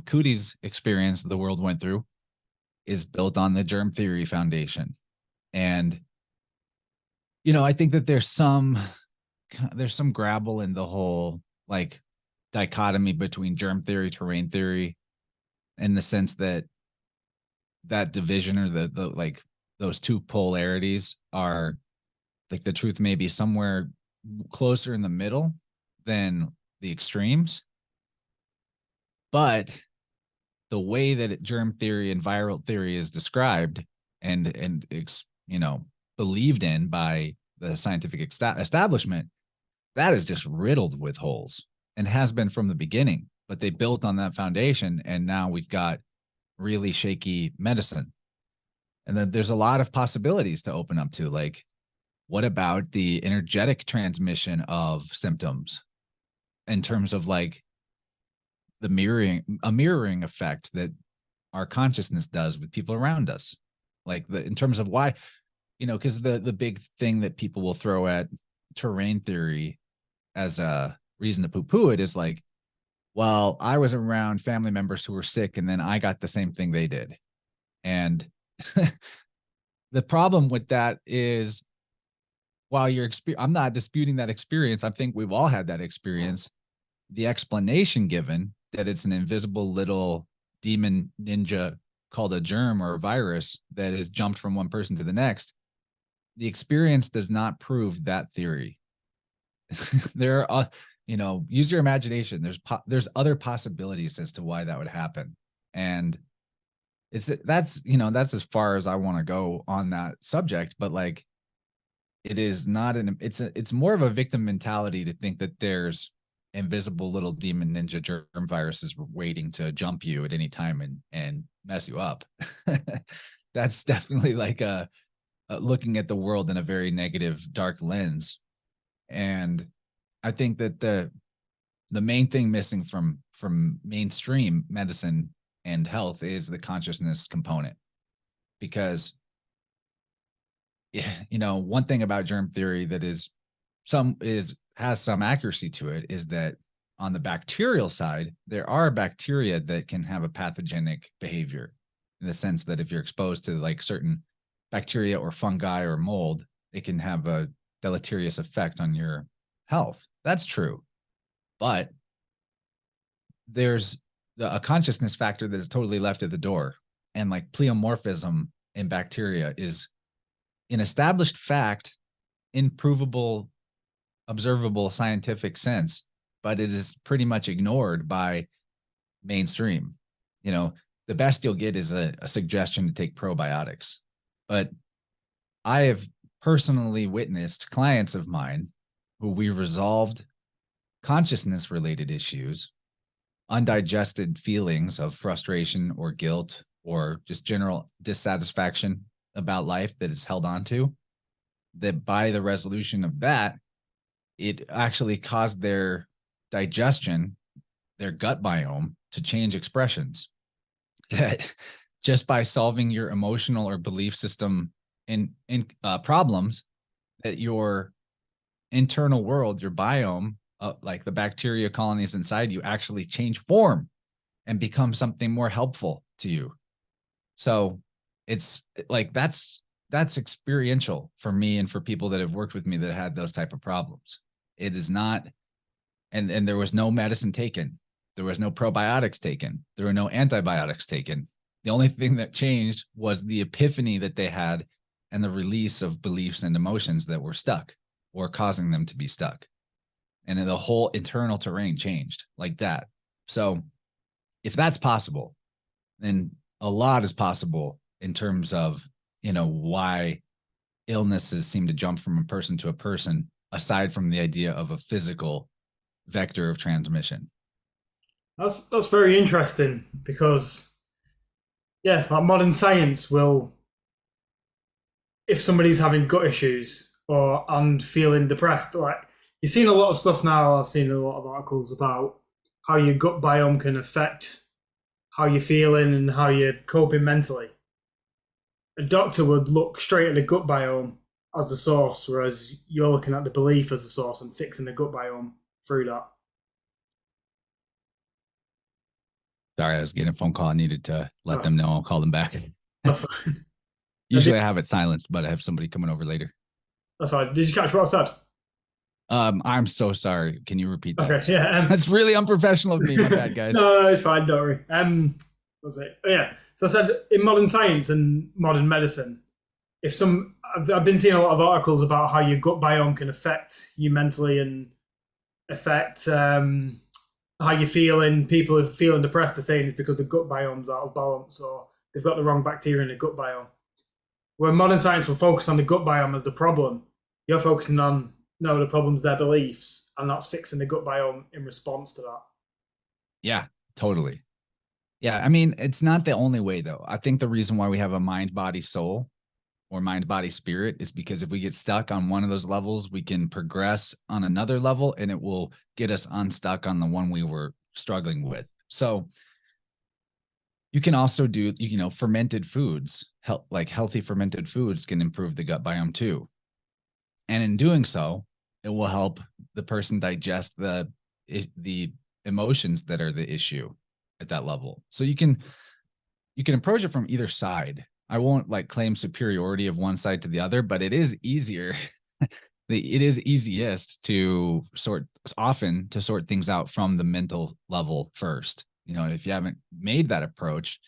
cooties experience the world went through, is built on the germ theory foundation. And I think that there's some grabble in the whole, like, dichotomy between germ theory, terrain theory, in the sense that division, or the like, those two polarities are, like, the truth may be somewhere closer in the middle than the extremes. But the way that germ theory and viral theory is described and believed in by the scientific establishment, that is just riddled with holes and has been from the beginning, but they built on that foundation. And now we've got really shaky medicine. And then there's a lot of possibilities to open up to, like, what about the energetic transmission of symptoms in terms of like a mirroring effect that our consciousness does with people around us? Like in terms of why, because the big thing that people will throw at terrain theory as a reason to poo-poo it is like, well, I was around family members who were sick and then I got the same thing they did. And the problem with that is, while I'm not disputing that experience. I think we've all had that experience. The explanation given that it's an invisible little demon ninja called a germ or a virus that has jumped from one person to the next, the experience does not prove that theory. There are, use your imagination. There's other possibilities as to why that would happen. And that's as far as I want to go on that subject. But like, it is not it's more of a victim mentality to think that there's invisible little demon ninja germ viruses waiting to jump you at any time and mess you up. That's definitely like a looking at the world in a very negative, dark lens. And I think that the main thing missing from mainstream medicine and health is the consciousness component. Because one thing about germ theory that has some accuracy to it is that on the bacterial side, there are bacteria that can have a pathogenic behavior, in the sense that if you're exposed to like certain bacteria or fungi or mold, it can have a deleterious effect on your health. That's true. But there's a consciousness factor that is totally left at the door. And like pleomorphism in bacteria is an established fact in provable, observable scientific sense, but it is pretty much ignored by mainstream. The best you'll get is a suggestion to take probiotics. But I have personally witnessed clients of mine who we resolved consciousness related issues, undigested feelings of frustration or guilt or just general dissatisfaction about life that is held on to, that by the resolution of that, it actually caused their digestion, their gut biome to change expressions. That just by solving your emotional or belief system in problems, that your internal world, your biome, like the bacteria colonies inside you, actually change form and become something more helpful to you. So it's like that's experiential for me and for people that have worked with me that had those type of problems. It is not, and there was no medicine taken. There was no probiotics taken. There were no antibiotics taken. The only thing that changed was the epiphany that they had and the release of beliefs and emotions that were stuck or causing them to be stuck. And then the whole internal terrain changed like that. So if that's possible, then a lot is possible in terms of, why illnesses seem to jump from a person to a person, aside from the idea of a physical vector of transmission. That's very interesting, because like modern science will, if somebody's having gut issues and feeling depressed, like you've seen a lot of stuff now. I've seen a lot of articles about how your gut biome can affect how you're feeling and how you're coping mentally. A doctor would look straight at the gut biome as the source, whereas you're looking at the belief as the source and fixing the gut biome through that. Sorry, I was getting a phone call. I needed to let them know. I'll call them back. That's fine. Usually I have it silenced, but I have somebody coming over later. That's fine. Did you catch what I said? I'm so sorry. Can you repeat that? Okay, yeah. That's really unprofessional of me. My bad, guys. No, it's fine. Don't worry. What was it? Oh, yeah. So I said in modern science and modern medicine, I've been seeing a lot of articles about how your gut biome can affect you mentally and affect how you're feeling. People are feeling depressed are saying it's because the gut biome's out of balance or they've got the wrong bacteria in the gut biome. Where modern science will focus on the gut biome as the problem, you're focusing on know the problem's their beliefs, and that's fixing the gut biome in response to that. Yeah, totally. Yeah, I mean, it's not the only way though. I think the reason why we have a mind, body, soul or mind, body, spirit is because if we get stuck on one of those levels, we can progress on another level and it will get us unstuck on the one we were struggling with. So you can also do, fermented foods, like healthy fermented foods can improve the gut biome too. And in doing so, it will help the person digest the emotions that are the issue at that level. So you can approach it from either side. I won't like claim superiority of one side to the other, but it is easier. It is easiest to sort things out from the mental level first. If you haven't made that approach,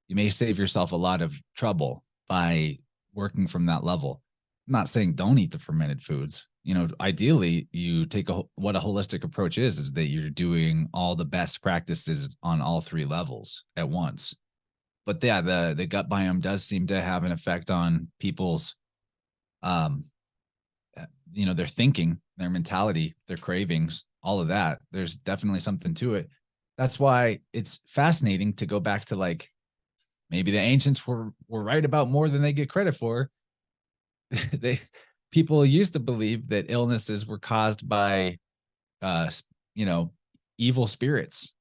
you may save yourself a lot of trouble by working from that level. I'm not saying don't eat the fermented foods. Ideally, you take what a holistic approach is that you're doing all the best practices on all three levels at once. But yeah, the gut biome does seem to have an effect on people's, their thinking, their mentality, their cravings, all of that. There's definitely something to it. That's why it's fascinating to go back to like, maybe the ancients were right about more than they get credit for. People used to believe that illnesses were caused by, evil spirits,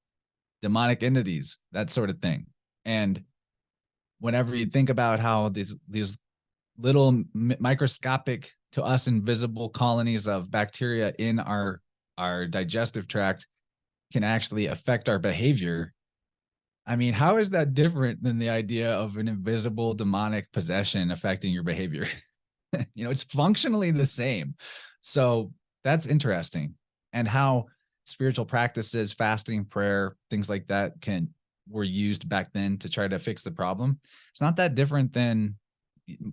demonic entities, that sort of thing. And whenever you think about how these little microscopic to us invisible colonies of bacteria in our digestive tract can actually affect our behavior. I mean, how is that different than the idea of an invisible demonic possession affecting your behavior? It's functionally the same. So that's interesting. And how spiritual practices, fasting, prayer, things like that were used back then to try to fix the problem. It's not that different than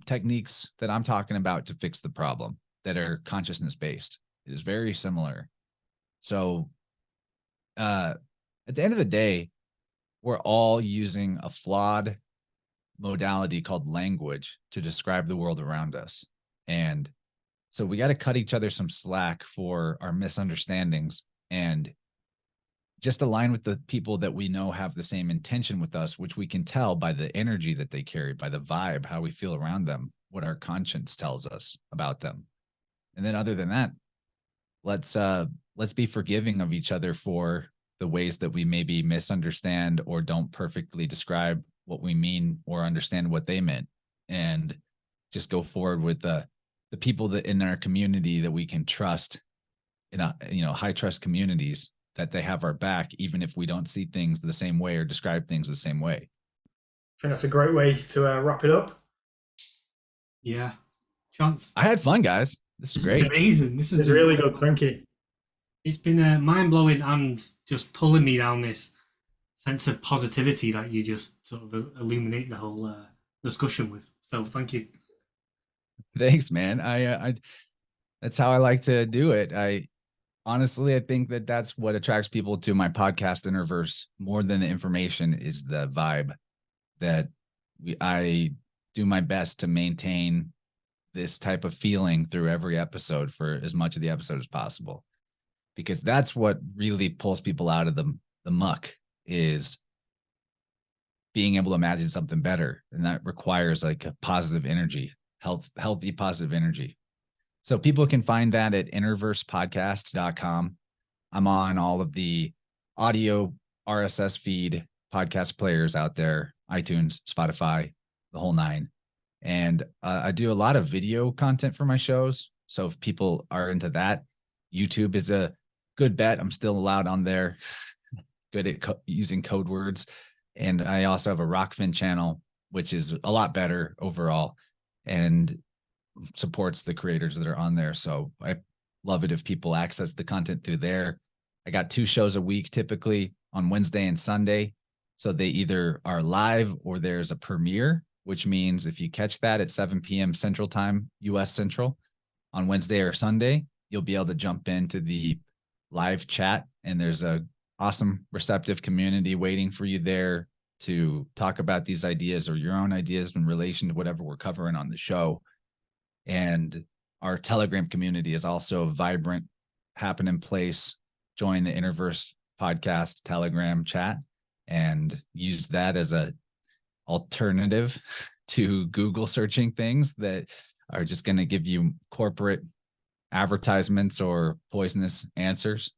techniques that I'm talking about to fix the problem that are consciousness based. It is very similar. So at the end of the day, we're all using a flawed modality called language to describe the world around us. And so we got to cut each other some slack for our misunderstandings and just align with the people that we know have the same intention with us, which we can tell by the energy that they carry, by the vibe, how we feel around them, what our conscience tells us about them. And then other than that, let's be forgiving of each other for the ways that we maybe misunderstand or don't perfectly describe what we mean or understand what they meant, and just go forward with the people that in our community that we can trust, in high trust communities, that they have our back, even if we don't see things the same way or describe things the same way. I think that's a great way to wrap it up. Yeah. Chance. I had fun, guys. This was great. Amazing. This is really good. Thank you. It's been mind-blowing and just pulling me down this sense of positivity that you just sort of illuminate the whole discussion with. So thank you. Thanks, man. I that's how I like to do it. Honestly, I think that that's what attracts people to my podcast, InnerVerse, more than the information, is the vibe that I do my best to maintain this type of feeling through every episode for as much of the episode as possible, because that's what really pulls people out of the muck, is being able to imagine something better. And that requires like a positive energy, healthy, positive energy. So people can find that at innerversepodcast.com. I'm on all of the audio RSS feed podcast players out there, iTunes, Spotify, the whole nine. And I do a lot of video content for my shows. So if people are into that, YouTube is a good bet. I'm still allowed on there, good at using code words. And I also have a Rockfin channel, which is a lot better overall and supports the creators that are on there. So I love it if people access the content through there. I got 2 shows a week, typically on Wednesday and Sunday. So they either are live or there's a premiere, which means if you catch that at 7 p.m. Central Time, US Central, on Wednesday or Sunday, you'll be able to jump into the live chat, and there's a awesome receptive community waiting for you there to talk about these ideas or your own ideas in relation to whatever we're covering on the show. And Our Telegram community is also a vibrant, happening place. Join the InnerVerse podcast Telegram chat and use that as a alternative to Google searching things that are just going to give you corporate advertisements or poisonous answers.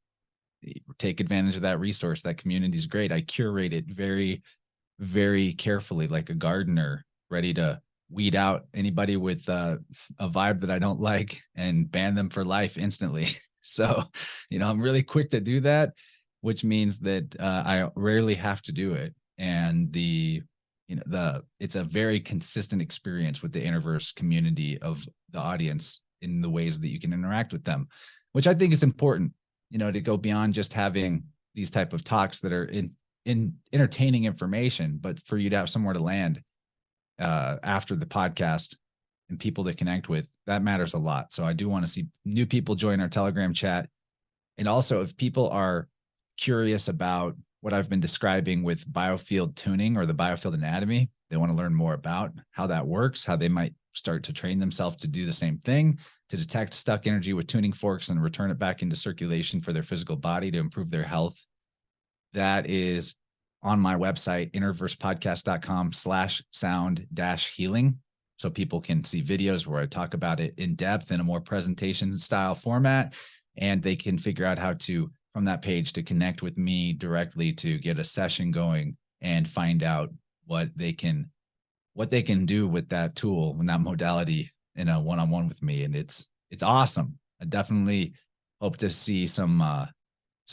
Take advantage of that resource. That community is great. I curate it very, very carefully, like a gardener, ready to weed out anybody with a vibe that I don't like and ban them for life instantly. So, I'm really quick to do that, which means that I rarely have to do it. And it's a very consistent experience with the InnerVerse community of the audience in the ways that you can interact with them, which I think is important, to go beyond just having these type of talks that are in entertaining information, but for you to have somewhere to land after the podcast and people to connect with, that matters a lot. So I do want to see new people join our Telegram chat. And also, if people are curious about what I've been describing with biofield tuning or the biofield anatomy, they want to learn more about how that works, how they might start to train themselves to do the same thing, to detect stuck energy with tuning forks and return it back into circulation for their physical body to improve their health. That is on my website, innerversepodcast.com/sound-healing. So people can see videos where I talk about it in depth in a more presentation style format. And they can figure out how to, from that page, to connect with me directly to get a session going and find out what they can do with that tool and that modality in a one-on-one with me. And it's awesome. I definitely hope to see some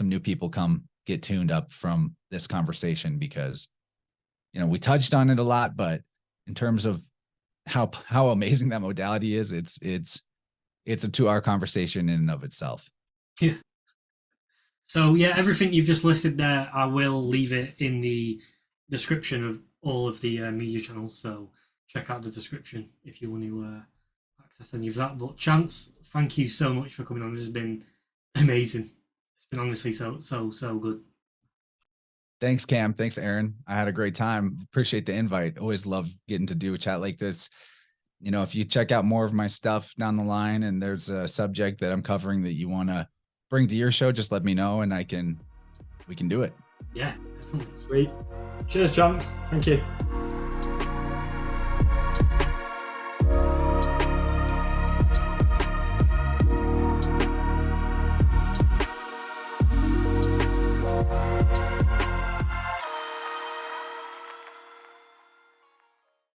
new people come get tuned up from this conversation, because we touched on it a lot, but in terms of how amazing that modality is, it's a 2-hour conversation in and of itself. Yeah. So yeah, everything you've just listed there, I will leave it in the description of all of the media channels. So check out the description if you want to access any of that. But Chance, thank you so much for coming on. This has been amazing. It's been honestly so good. Thanks, Cam. Thanks, Aaron. I had a great time. Appreciate the invite. Always love getting to do a chat like this. If you check out more of my stuff down the line and there's a subject that I'm covering that you want to bring to your show, just let me know and we can do it. Yeah, definitely. Sweet. Cheers, Chance. Thank you.